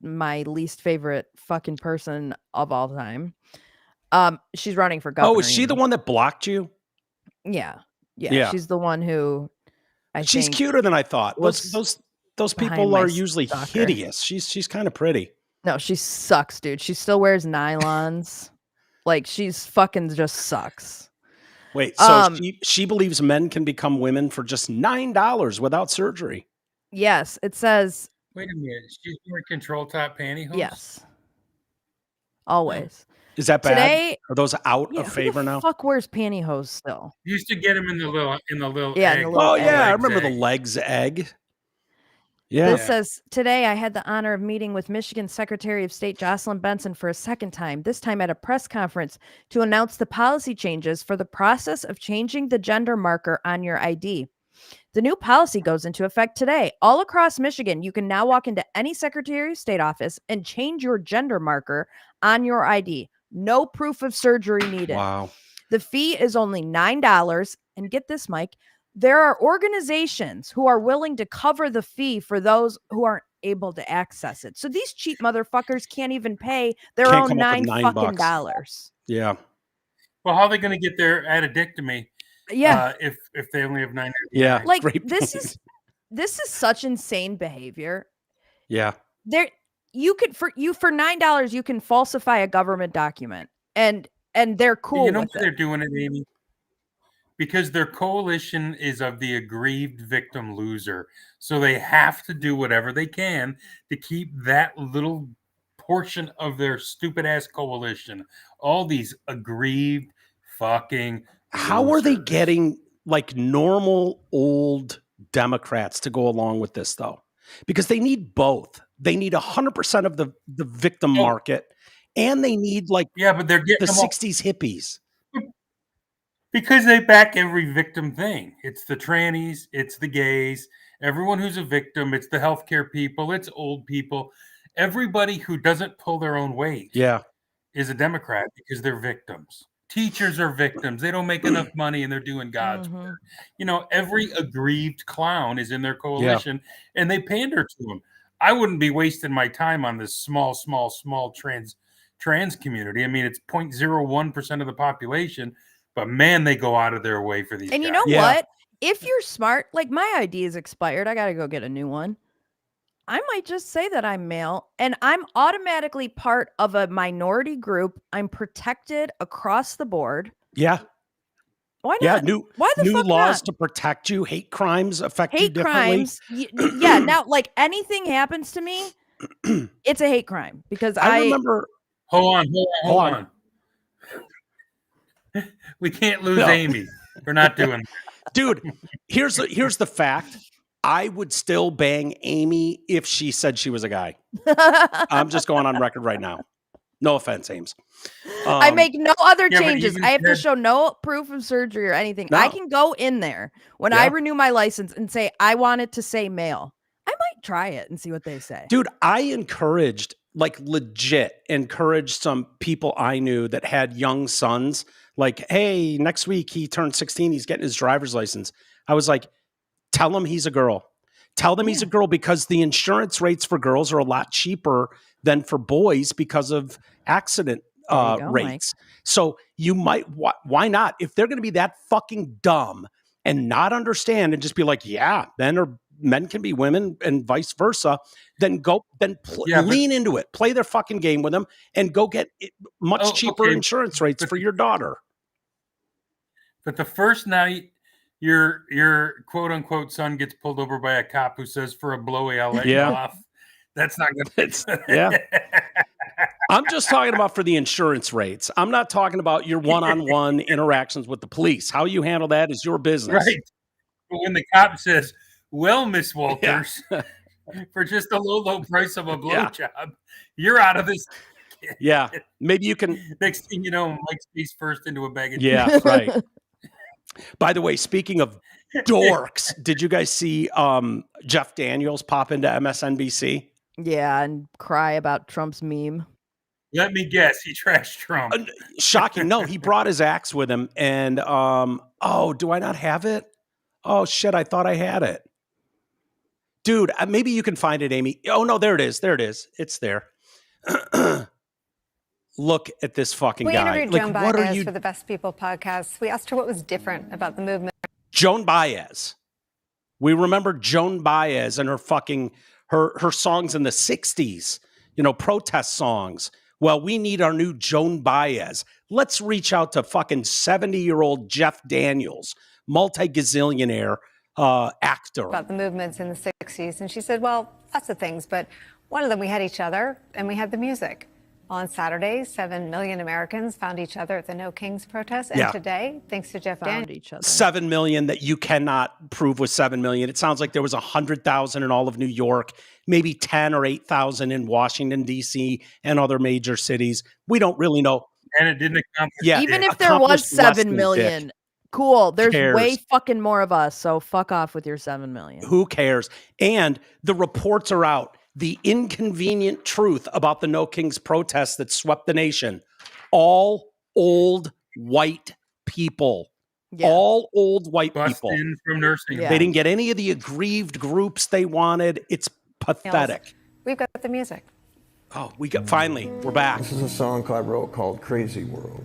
my least favorite fucking person of all time. She's running for governor. Oh, is she the one that blocked you? Yeah. Yeah. She's the one who She's think cuter than I thought. was Those behind people my are usually stalker. hideous. She's kind of pretty. No, she sucks, dude. She still wears nylons. Like she's fucking just sucks. Wait, so she believes men can become women for just $9 without surgery. Yes, it says Wait a minute. She's wearing control top pantyhose? yes. Always. Is that bad? Today, Are those out yeah, of who favor the now? fuck wears pantyhose still? Used to get them in the little Yeah, in egg. the little Oh egg. yeah, I Legs remember the egg. legs egg. Yeah. This says, today I had the honor of meeting with Michigan Secretary of State Jocelyn Benson for a second time, this time at a press conference to announce the policy changes for the process of changing the gender marker on your ID. The new policy goes into effect today. All across Michigan, you can now walk into any Secretary of State office and change your gender marker on your ID. No proof of surgery needed. Wow. The fee is only $9. And get this, Mike, there are organizations who are willing to cover the fee for those who aren't able to access it. So these cheap motherfuckers can't even pay their Can't own come up with $9 $9. fucking dollars. Yeah. Well, how are they going to get their addictomy? Yeah. If they only have 9. Yeah. Like Great this point. is such insane behavior. Yeah. There you could for $9 you can falsify a government document and they're cool You know with why they're it. doing it, Amy? Because their coalition is of the aggrieved victim loser. So they have to do whatever they can to keep that little portion of their stupid ass coalition. All these aggrieved fucking How are they losers. getting like normal old Democrats to go along with this though? Because they need both. They need 100% of the victim market, and they need like but they're getting the them all- 60s hippies. because they back every victim thing. It's the trannies, it's the gays, everyone who's a victim, it's the healthcare people, it's old people. Everybody who doesn't pull their own weight Yeah. is a Democrat because they're victims. Teachers are victims. They don't make enough money and they're doing God's work. You know, every aggrieved clown is in their coalition and they pander to them. I wouldn't be wasting my time on this small trans community. I mean, it's 0.01% of the population, but man, they go out of their way for these And you guys. know what? If you're smart, like my ID is expired, I got to go get a new one. I might just say that I'm male and I'm automatically part of a minority group. I'm protected across the board. Yeah. Why Yeah. not? New Why the fuck laws not? to protect you. Hate crimes affect you Hate differently. crimes. Yeah. Now, like anything happens to me, it's a hate crime because I remember. Hold on. We can't lose Amy. We're not doing that. Dude, here's the fact. I would still bang Amy if she said she was a guy. I'm just going on record right now. No offense, Ames. I make no other yeah, but changes. even I have to then- show no proof of surgery or anything. No. I can go in there when I Yeah. renew my license and say, I want it to say male. I might try it and see what they say. Dude, I encouraged, like legit encouraged some people I knew that had young sons. Like, hey, next week he turned 16. He's getting his driver's license. I was like, tell him he's a girl. Tell them he's a girl because the insurance rates for girls are a lot cheaper than for boys because of accident There you go, rates. So you might, why not? If they're going to be that fucking dumb and not understand and just be like, yeah, men can be women and vice versa, then lean into it, play their fucking game with them and go get much cheaper insurance rates for your daughter. But the first night your quote unquote son gets pulled over by a cop who says, for a blowy, I'll let you off. That's not good. Yeah. I'm just talking about for the insurance rates. I'm not talking about your one-on-one interactions with the police. How you handle that is your business. Right. But when the cop says, well, Miss Walters, for just a low price of a blowjob, you're out of this. Yeah. Maybe you can. Next thing you know, Mike's face first into a bag of Yeah, right. By the way, speaking of dorks, did you guys see Jeff Daniels pop into MSNBC? Yeah, and cry about Trump's meme. Let me guess, he trashed Trump. Shocking. No, he brought his axe with him. And, do I not have it? Oh, shit, I thought I had it. Dude, maybe you can find it, Amy. Oh, no, there it is. There it is. It's there. Look at this fucking guy. We interviewed Joan Baez for the Best People podcast. We asked her what was different about the movement. Joan Baez. We remember Joan Baez and her fucking her songs in the 60s, protest songs. Well, we need our new Joan Baez. Let's reach out to fucking 70-year-old Jeff Daniels, multi-gazillionaire actor. About the movements in the 60s. And she said, well, lots of things, but one of them, we had each other and we had the music. On Saturday, 7 million Americans found each other at the No Kings protest. And today, thanks to Jeff Daniels, 7 million that you cannot prove was 7 million. It sounds like there was 100,000 in all of New York, maybe 10 or 8,000 in Washington, D.C. and other major cities. We don't really know. And it didn't accomplish. Yeah, even if there was 7 million, cool. There's way fucking more of us. So fuck off with your 7 million. Who cares? And the reports are out. The inconvenient truth about the No Kings protests that swept the nation. All old white people. Yeah. All old white people. In from nursing. Yeah. They didn't get any of the aggrieved groups they wanted. It's pathetic. We've got the music. Oh, finally, we're back. This is a song I wrote called Crazy World,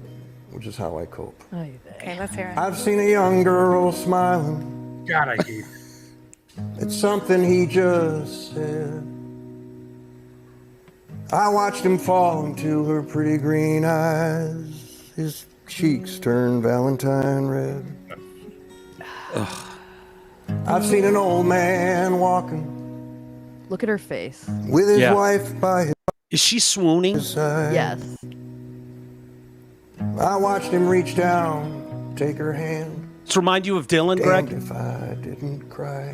which is how I cope. Okay, let's hear it. I've seen a young girl smiling. God, I hate it. It's something he just said. I watched him fall into her pretty green eyes. His cheeks turn Valentine red. Ugh. I've seen an old man walking. Look at her face. With his wife by his side. Is she swooning? Yes. I watched him reach down, take her hand. Does it remind you of Dylan, Greg? If I didn't cry.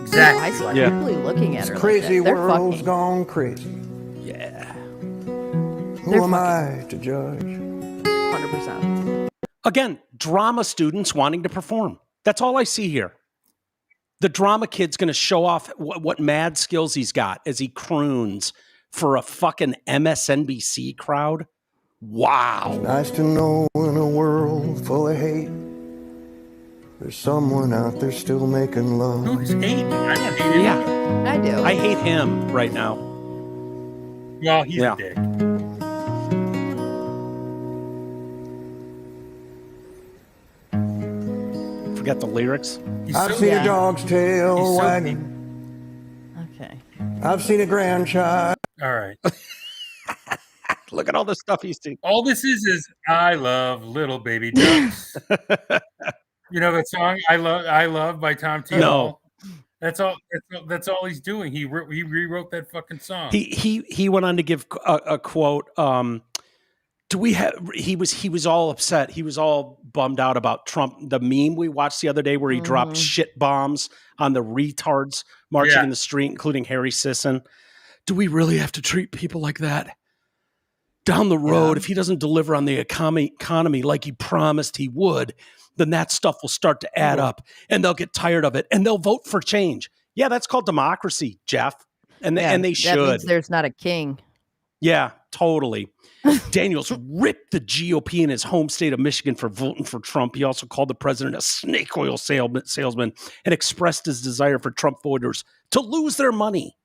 Exactly. I see really looking at her. This crazy like world's gone crazy. Yeah. Who am I to judge? 100%. Again, drama students wanting to perform. That's all I see here. The drama kid's going to show off what mad skills he's got as he croons for a fucking MSNBC crowd. Wow. It's nice to know in a world full of hate, there's someone out there still making love. Who's hating? I don't hate him. Yeah, I do. I hate him right now. Well, he's a dick. Forget the lyrics. I've seen a dog's tail wagging. Okay. I've seen a grandchild. All right. Look at all the stuff he's seen. All this is I love little baby ducks. You know that song I love by Tom T. No. That's all he's doing. He rewrote that fucking song. He went on to give a quote. Do we have? He was all upset. He was all bummed out about Trump. The meme we watched the other day where he dropped shit bombs on the retards marching in the street, including Harry Sisson. Do we really have to treat people like that? Down the road, if he doesn't deliver on the economy like he promised he would, then that stuff will start to add up, and they'll get tired of it, and they'll vote for change. Yeah, that's called democracy, Jeff, and they should. That means there's not a king. Yeah, totally. Daniels ripped the GOP in his home state of Michigan for voting for Trump. He also called the president a snake oil salesman and expressed his desire for Trump voters to lose their money.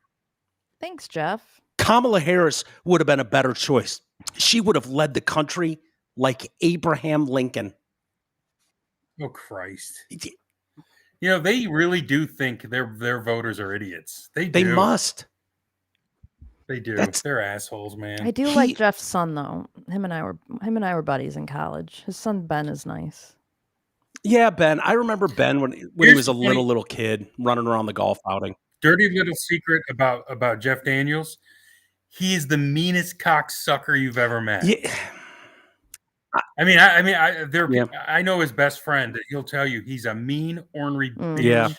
Thanks, Jeff. Kamala Harris would have been a better choice. She would have led the country like Abraham Lincoln. Oh, Christ. You know, they really do think their voters are idiots. They must. They do. They're assholes, man. I do like Jeff's son, though. Him and I were buddies in college. His son Ben is nice. Yeah, Ben. I remember Ben when he was a little kid running around the golf outing. Dirty little secret about Jeff Daniels. He is the meanest cocksucker you've ever met. Yeah. I know his best friend. He'll tell you he's a mean, ornery bitch.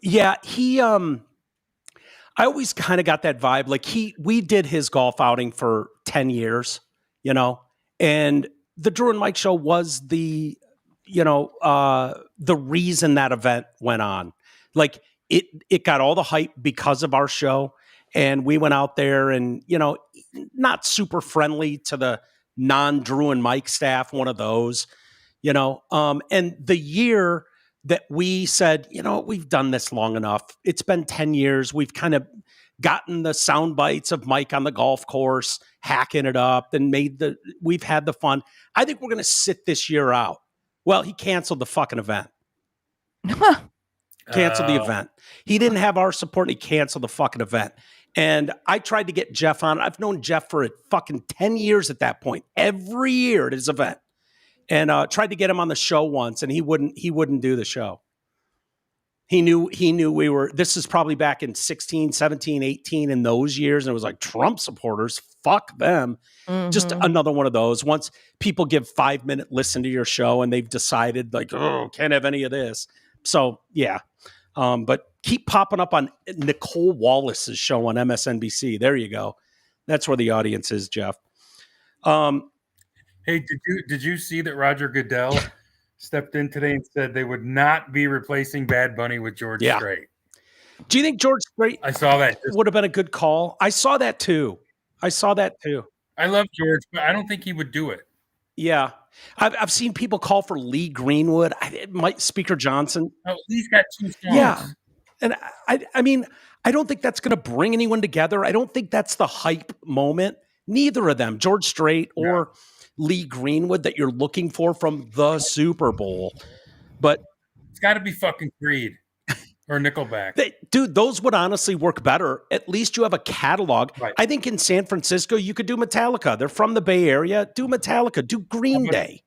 Yeah. He I always kind of got that vibe. Like we did his golf outing for 10 years, you know, and the Drew and Mike show was the reason that event went on. Like it got all the hype because of our show. And we went out there and, you know, not super friendly to the non-Drew and Mike staff, one of those, you know. And the year that we said, you know, we've done this long enough. It's been 10 years. We've kind of gotten the sound bites of Mike on the golf course, hacking it up, and we've had the fun. I think we're going to sit this year out. Well, he canceled the fucking event. Canceled the event. He didn't have our support. And he canceled the fucking event. And I tried to get Jeff on. I've known Jeff for fucking 10 years at that point, every year at his event. And tried to get him on the show once, and he wouldn't do the show. He knew we were, this is probably back in 16, 17, 18 in those years. And it was like, Trump supporters, fuck them. Mm-hmm. Just another one of those. Once people give 5-minute listen to your show and they've decided like, oh, can't have any of this. So yeah. But keep popping up on Nicole Wallace's show on MSNBC. There you go. That's where the audience is, Jeff. Hey, did you see that Roger Goodell stepped in today and said they would not be replacing Bad Bunny with George Strait? Do you think George Strait I saw that would have been a good call? I saw that too. I love George, but I don't think he would do it. Yeah. I've seen people call for Lee Greenwood. Speaker Johnson. Oh, Lee's got 2 songs. Yeah. And I mean, I don't think that's going to bring anyone together. I don't think that's the hype moment. Neither of them, George Strait or Lee Greenwood, that you're looking for from the Super Bowl. But it's got to be fucking Creed or Nickelback. Dude, those would honestly work better. At least you have a catalog. Right. I think in San Francisco, you could do Metallica. They're from the Bay Area. Do Metallica. Do Green Day.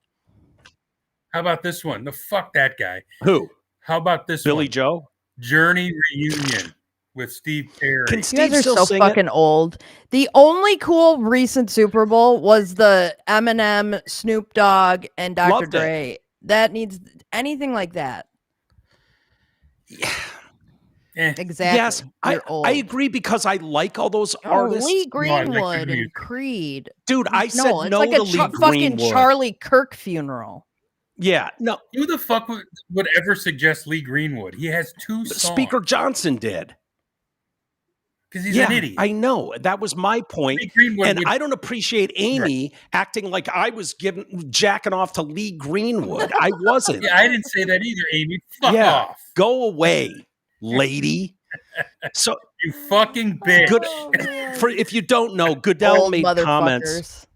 How about this one? Fuck that guy. Who? How about this Billy one? Joe? Journey Reunion with Steve Perry. You guys are so fucking old. The only cool recent Super Bowl was the Eminem, Snoop Dogg, and Dr. Dre. That needs anything like that. Yeah. Exactly. Yes, I agree because I like all those artists. Lee Greenwood and Creed. Dude, I said no it's like to a Lee fucking Greenwood. Charlie Kirk funeral. Yeah, no. Who the fuck would ever suggest Lee Greenwood? He has 2 songs. Speaker Johnson did. Because he's an idiot. I know. That was my point. And I don't appreciate Amy acting like I was jacking off to Lee Greenwood. I wasn't. Yeah, I didn't say that either, Amy. Fuck off. Go away, lady. So you fucking bitch. If you don't know, Goodell made comments.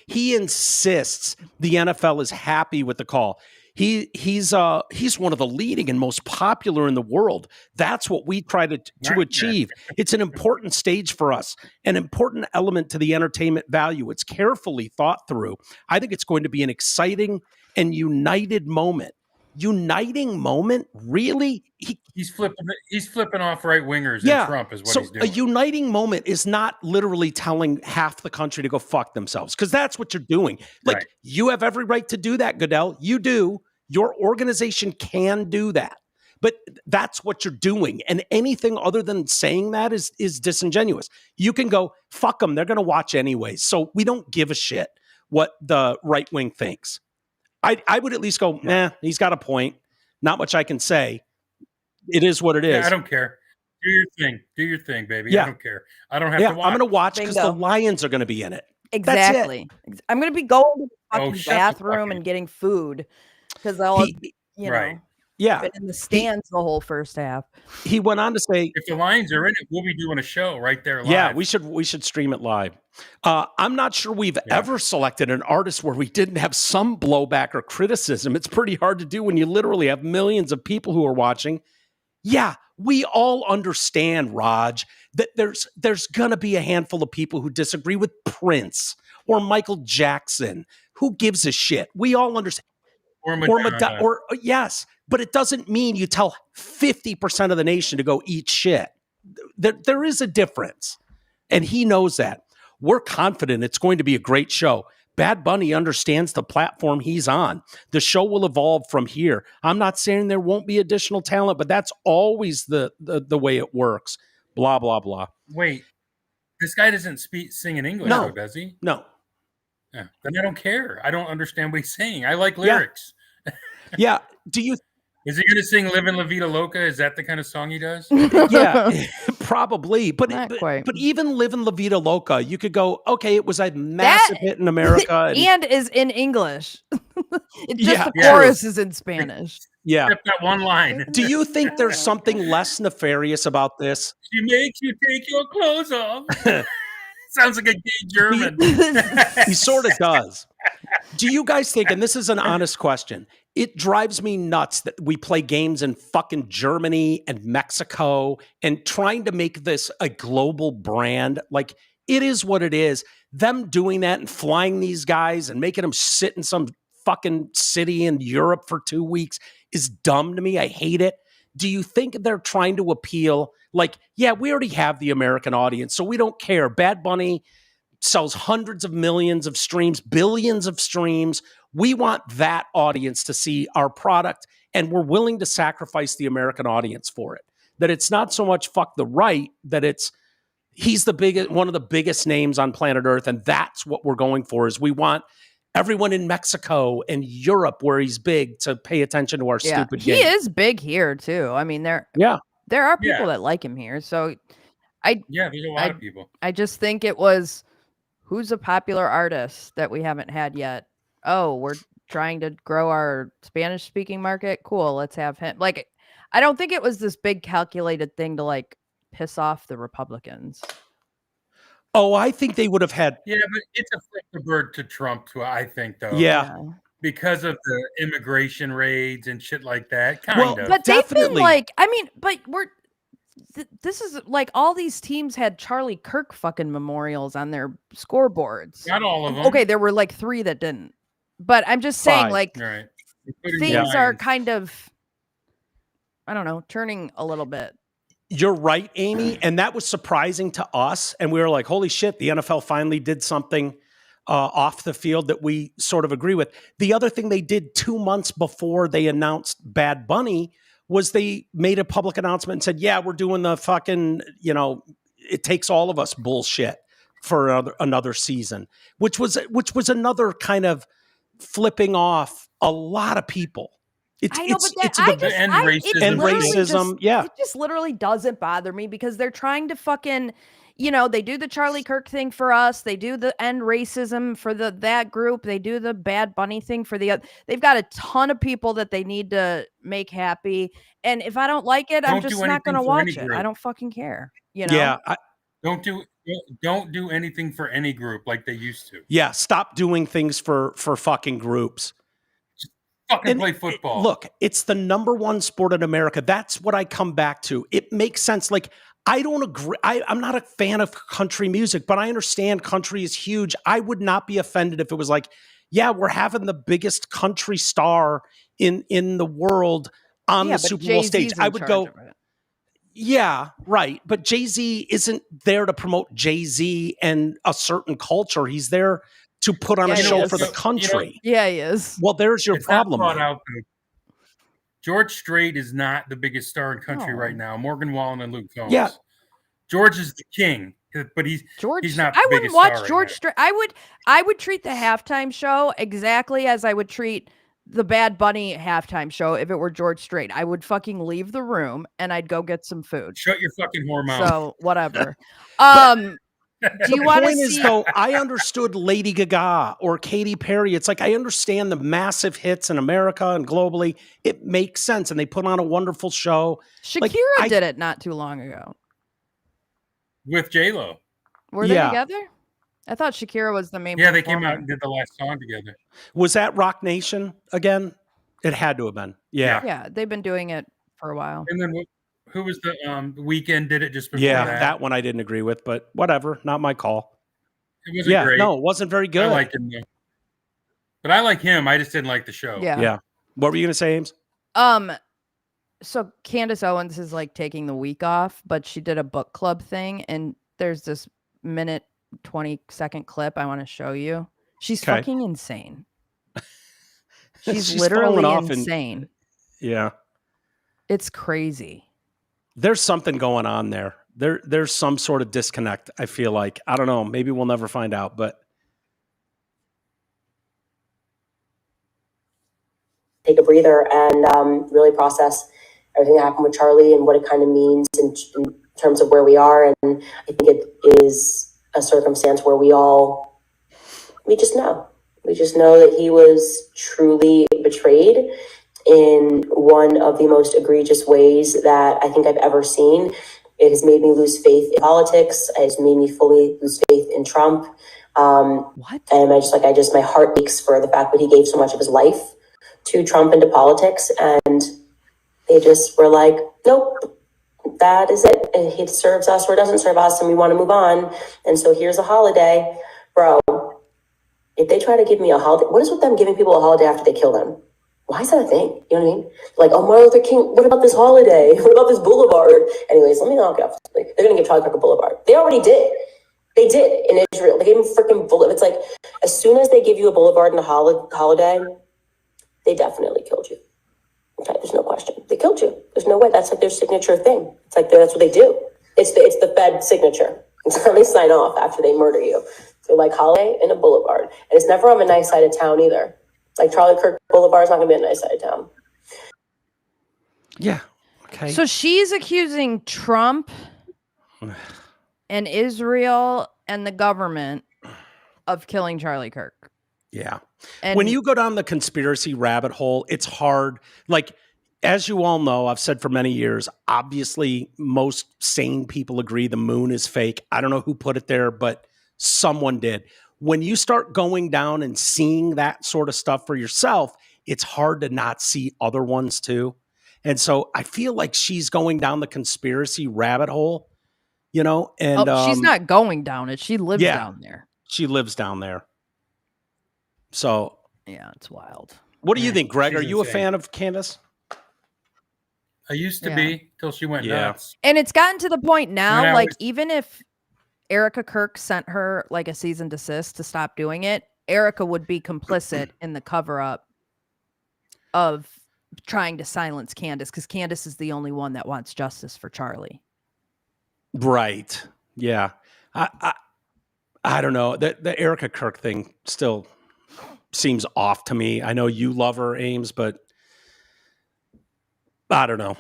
He insists the NFL is happy with the call. He's one of the leading and most popular in the world. That's what we try to achieve. It's an important stage for us, an important element to the entertainment value. It's carefully thought through. I think it's going to be an exciting and united moment. uniting moment, really? He's flipping off right wingers and Trump is what he's doing. A uniting moment is not literally telling half the country to go fuck themselves, because that's what you're doing. Like, you have every right to do that, Goodell. You do. Your organization can do that. But that's what you're doing. And anything other than saying that is disingenuous. You can go, fuck them. They're going to watch anyways. So we don't give a shit what the right wing thinks. I would at least go, he's got a point. Not much I can say. It is what it is. Yeah, I don't care. Do your thing. Do your thing, baby. Yeah. I don't care. I don't have to watch. I'm going to watch because the Lions are going to be in it. Exactly. I'm going to be going to the fucking bathroom and getting food because I'll, know. Yeah, been in the stands the whole first half. He went on to say, if the Lions are in it, we'll be doing a show right there live. Yeah, we should stream it live. I'm not sure we've ever selected an artist where we didn't have some blowback or criticism. It's pretty hard to do when you literally have millions of people who are watching. Yeah, we all understand, Raj, that there's going to be a handful of people who disagree with Prince or Michael Jackson. Who gives a shit? We all understand. Or Madonna. Or yes, but it doesn't mean you tell 50% of the nation to go eat shit. There is a difference, and he knows that. We're confident it's going to be a great show. Bad Bunny understands the platform he's on. The show will evolve from here. I'm not saying there won't be additional talent, but that's always the way it works. Blah, blah, blah. Wait, this guy doesn't sing in English, though, does he? No. Yeah. Then I don't care. I don't understand what he's saying. I like lyrics. Yeah. Do you? Is he going to sing "Livin' La Vida Loca"? Is that the kind of song he does? Yeah, probably. But even "Livin' La Vida Loca," you could go, okay, it was a massive hit in America, and is in English. The chorus is in Spanish. Yeah, except that one line. Do you think there's something less nefarious about this? She makes you take your clothes off. Sounds like a gay German. He sort of does. Do you guys think, and this is an honest question, it drives me nuts that we play games in fucking Germany and Mexico and trying to make this a global brand. Like, it is what it is. Them doing that and flying these guys and making them sit in some fucking city in Europe for 2 weeks is dumb to me. I hate it. Do you think they're trying to appeal? Like, yeah, we already have the American audience, so we don't care. Bad Bunny sells hundreds of millions of streams, billions of streams. We want that audience to see our product, and we're willing to sacrifice the American audience for it. That it's not so much fuck the right, that he's the biggest, one of the biggest names on planet Earth, and that's what we're going for. Is we want everyone in Mexico and Europe, where he's big, to pay attention to our stupid game. He is big here too. I mean, there are people that like him here. So there's a lot of people. I just think it was, who's a popular artist that we haven't had yet? Oh, we're trying to grow our Spanish speaking market. Cool. Let's have him. Like, I don't think it was this big calculated thing to like piss off the Republicans. Oh, I think they would have had. Yeah, but it's a flip the bird to Trump, too, I think, though. Yeah. Because of the immigration raids and shit like that. Kind of. But they've been like, I mean, but this is like all these teams had Charlie Kirk fucking memorials on their scoreboards. Not all of them. Okay, there were like 3 that didn't. But I'm just saying, like, right. things are kind of, I don't know, turning a little bit. You're right, Amy. And that was surprising to us. And we were like, holy shit, the NFL finally did something off the field that we sort of agree with. The other thing they did 2 months before they announced Bad Bunny was they made a public announcement and said, yeah, we're doing the fucking, it takes all of us bullshit for another season, which was another kind of flipping off a lot a people. I know, but racism. Yeah. It just literally doesn't bother me because they're trying to fucking, they do the Charlie Kirk thing for us. They do the end racism for that group. They do the Bad Bunny thing for the other. They've got a ton of people that they need to make happy. And if I don't like it, I'm just not going to watch it. I don't fucking care. Yeah. Don't do anything for any group like they used to. Yeah. Stop doing things for fucking groups. Fucking play football. Look, it's the number one sport in America. That's what I come back to. It makes sense. Like, I don't agree. I'm not a fan of country music, but I understand country is huge. I would not be offended if it was like, yeah, we're having the biggest country star in the world on the Super Bowl stage. I would go, yeah, right. But Jay-Z isn't there to promote Jay-Z and a certain culture. He's there to put on a show for the country. Yeah, he is. Well, there's your problem. George Strait is not the biggest star in country right now. Morgan Wallen and Luke Combs. Yeah. George is the king, but he's not the I biggest wouldn't watch star George Strait. I would treat the halftime show exactly as I would treat the Bad Bunny halftime show if it were George Strait. I would fucking leave the room and I'd go get some food. Shut your fucking whore mouth. So whatever. Do you want to see? Is, though, I understood Lady Gaga or Katy Perry. It's like I understand the massive hits in America and globally. It makes sense, and they put on a wonderful show. Shakira did it not too long ago with J-Lo. Were they together? I thought Shakira was the main. Yeah, they came out and did the last song together. Was that Rock Nation again? It had to have been. Yeah, they've been doing it for a while. And then who was the Weeknd did it just before that one I didn't agree with, but whatever, not my call. It wasn't great. No, it wasn't very good. I liked him though. But I like him. I just didn't like the show. Yeah. What were you gonna say, Ames? So Candace Owens is like taking the week off, but she did a book club thing, and there's this minute 20-second clip I want to show you. She's fucking insane. She's literally insane. Yeah. It's crazy. There's something going on there. There's some sort of disconnect, I feel like. I don't know. Maybe we'll never find out, but take a breather and really process everything that happened with Charlie and what it kind of means in terms of where we are. And I think it is a circumstance where we just know. We just know that he was truly betrayed in one of the most egregious ways that I think I've ever seen. It has made me lose faith in politics. It has made me fully lose faith in Trump. What? And my heart aches for the fact that he gave so much of his life to Trump and to politics. And they just were like, nope, that is it. And it serves us or it doesn't serve us, and we want to move on. And so here's a holiday. Bro, if they try to give me a holiday, what is with them giving people a holiday after they kill them? Why is that a thing? You know what I mean? Like, oh, Martin Luther King, what about this holiday? What about this boulevard? Anyways, let me knock it off. Like, they're going to give Charlie Kirk a boulevard. They already did. They did in Israel. They gave him freaking boulevard. It's like, as soon as they give you a boulevard and a holiday, they definitely killed you. Okay, there's no question. They killed you. There's no way. That's like their signature thing. It's like that's what they do. It's the Fed signature. It's how they sign off after they murder you. They're like holiday and a boulevard. And it's never on a nice side of town either. Like Charlie Kirk Boulevard is not going to be a nice side of town. Yeah. Okay. So she's accusing Trump and Israel and the government of killing Charlie Kirk. Yeah. And when you go down the conspiracy rabbit hole, it's hard. Like, as you all know, I've said for many years, obviously most sane people agree the moon is fake. I don't know who put it there, but someone did. When you start going down and seeing that sort of stuff for yourself, it's hard to not see other ones too. And so I feel like she's going down the conspiracy rabbit hole, you know, and she's not going down it. She lives down there. She lives down there. So yeah, it's wild. What do you think, Greg? Are you insane. a fan of Candace? I used to be till she went nuts. And it's gotten to the point now, When even if Erica Kirk sent her like a cease and desist to stop doing it, Erica would be complicit in the cover up of trying to silence Candace, because Candace is the only one that wants justice for Charlie. Right. Yeah. I don't know. The Erica Kirk thing still seems off to me. I know you love her, Ames, but I don't know.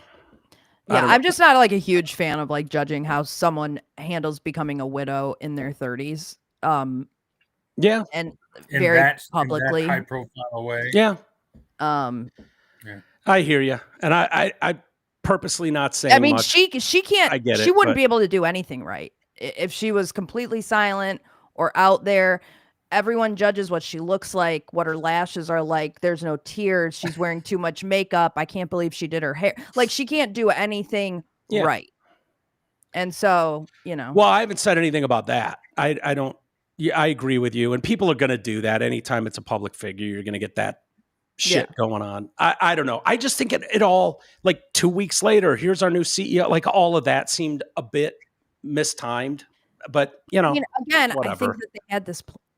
Yeah, I'm just not like a huge fan of like judging how someone handles becoming a widow in their 30s. Yeah. And very publicly. In that high profile way. Yeah. Yeah. I hear you. And I purposely not saying I mean, much. she can't, I get she it, wouldn't but- be able to do anything right. If she was completely silent or out there, everyone judges what she looks like, what her lashes are like. There's no tears. She's wearing too much makeup. I can't believe she did her hair. Like, she can't do anything right. And so, you know. Well, I haven't said anything about that. I don't. Yeah, I agree with you. And people are going to do that anytime it's a public figure. You're going to get that shit going on. I don't know. I just think it all, like 2 weeks later, here's our new CEO. Like all of that seemed a bit mistimed, but I mean, again, whatever. I think that they had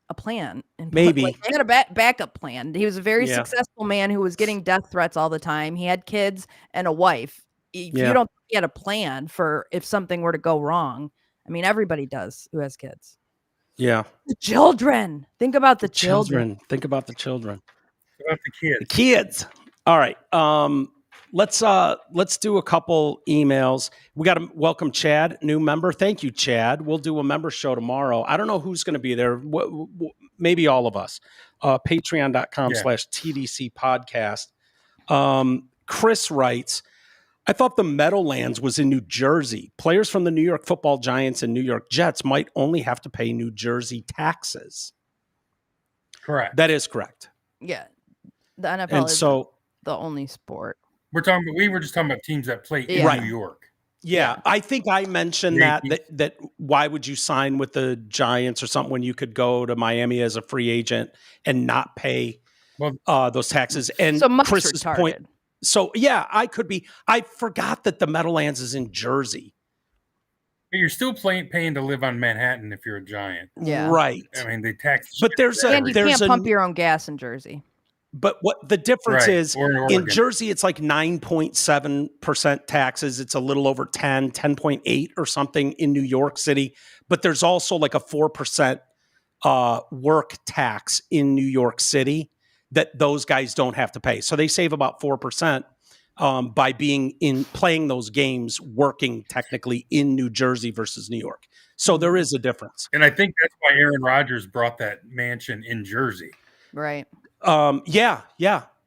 a plan. Maybe. Like, they had a backup plan. He was a very successful man who was getting death threats all the time. He had kids and a wife. If you don't think he had a plan for if something were to go wrong, I mean, everybody does who has kids. Yeah. The children. Think about the children. Think about the children. About the kids. The kids. All right. Let's do a couple emails. We got to welcome Chad, new member. Thank you, Chad. We'll do a member show tomorrow. I don't know who's going to be there. Maybe all of us. Patreon.com/TDC Podcast. Chris writes, I thought the Meadowlands was in New Jersey. Players from the New York Football Giants and New York Jets might only have to pay New Jersey taxes. Correct. That is correct. Yeah. The NFL is the only sport. We were just talking about teams that play in New York. Yeah, I think I mentioned that why would you sign with the Giants or something when you could go to Miami as a free agent and not pay those taxes? And so much Chris's retarded. point. So yeah, I forgot that the Meadowlands is in Jersey. But you're still paying to live on Manhattan if you're a Giant. Yeah. Right. I mean, they tax. But you can't pump your own gas in Jersey. But what the difference is, in Jersey, it's like 9.7% taxes. It's a little over 10.8 or something in New York City. But there's also like a 4% work tax in New York City that those guys don't have to pay. So they save about 4% by playing those games, working technically in New Jersey versus New York. So there is a difference. And I think that's why Aaron Rodgers brought that mansion in Jersey. Right. Yeah,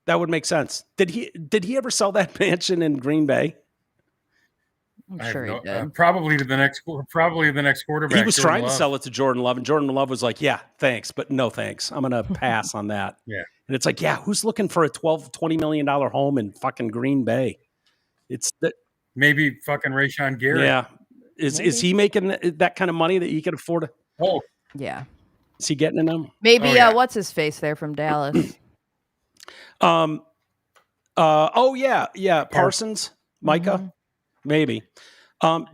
that would make sense. Did he ever sell that mansion in Green Bay? I'm sure he did. Probably the next quarterback. He was trying to sell it to Jordan Love, and Jordan Love was like, yeah, thanks, but no thanks. I'm going to pass on that. Yeah. And it's like, yeah, who's looking for a $20 million home in fucking Green Bay? It's that maybe fucking Rashawn Gary. Yeah. Is he making that kind of money that he can afford to? Oh. Yeah. Is he getting in them? Maybe what's his face there from Dallas? Parsons, Micah, maybe.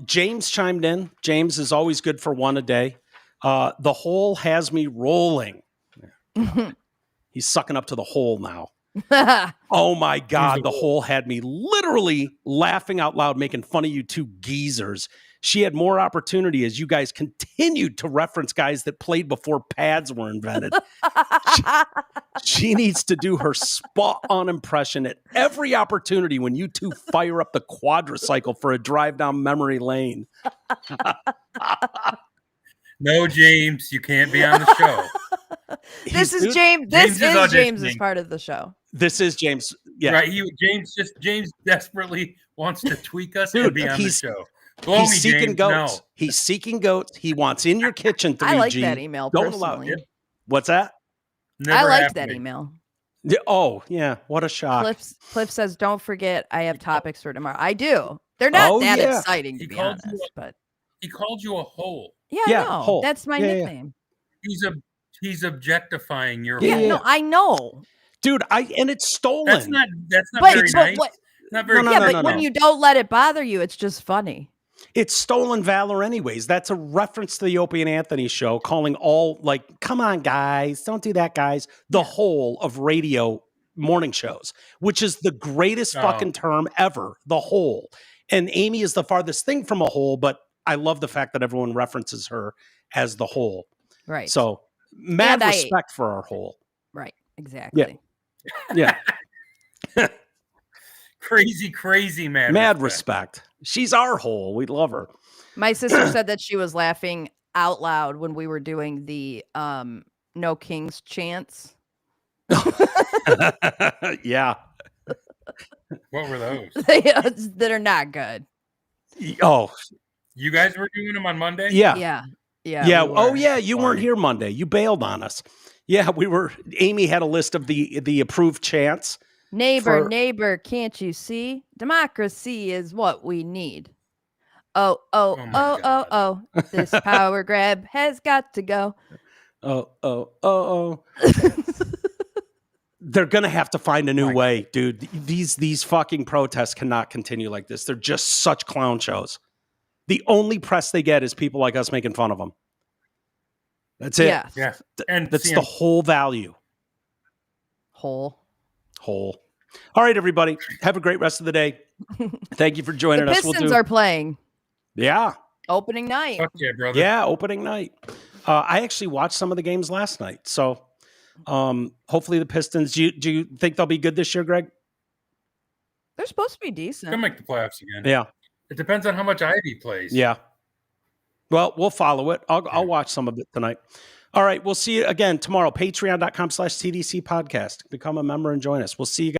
James chimed in. James is always good for one a day. The hole has me rolling. He's sucking up to the hole now. Oh my God, the hole had me literally laughing out loud, making fun of you two geezers. She had more opportunity as you guys continued to reference guys that played before pads were invented. She needs to do her spot-on impression at every opportunity when you two fire up the quadricycle for a drive down memory lane. No, James, you can't be on the show. This is James. This is James's part of the show. This is James. Yeah, right. James desperately wants to tweak us and be on the show. He's seeking goats. No. He's seeking goats. He wants in your kitchen 3G. I like that email. Don't allow it. What's that? I liked that email. Oh, yeah. What a shock. Cliff says, don't forget I have topics for tomorrow. I do. They're not that exciting, to be honest. But he called you a hole. Yeah, no, hole. That's my nickname. He's objectifying your hole. Yeah, no, I know. Dude, and it's stolen. That's not very nice. Not very but when you don't let it bother you, it's just funny. It's stolen valor anyways. That's a reference to the Opie and Anthony show, calling all, like, come on, guys, don't do that, guys. The whole of radio morning shows, which is the greatest fucking term ever, the whole. And Amy is the farthest thing from a whole, but I love the fact that everyone references her as the whole. Right. So mad respect for our whole. Right. Exactly. Yeah. Crazy man. Mad respect. She's our whole. We love her. My sister said that she was laughing out loud when we were doing the No Kings chants. Yeah. What were those? That are not good. Oh. You guys were doing them on Monday? Yeah. Oh, yeah. You weren't here Monday. You bailed on us. Yeah, we were. Amy had a list of the approved chants. Neighbor, can't you see? Democracy is what we need. Oh. This power grab has got to go. Oh. they're going to have to find a new way, dude. These fucking protests cannot continue like this. They're just such clown shows. The only press they get is people like us making fun of them. That's it. Yeah. And that's the whole value. Whole. All right, everybody. Have a great rest of the day. Thank you for joining us. The Pistons are playing. Yeah. Opening night. Fuck yeah, brother. Yeah, opening night. I actually watched some of the games last night. So hopefully the Pistons, do you think they'll be good this year, Greg? They're supposed to be decent. They'll make the playoffs again. Yeah. It depends on how much Ivy plays. Yeah. Well, we'll follow it. I'll watch some of it tonight. All right. We'll see you again tomorrow. Patreon.com/TDC Podcast. Become a member and join us. We'll see you guys.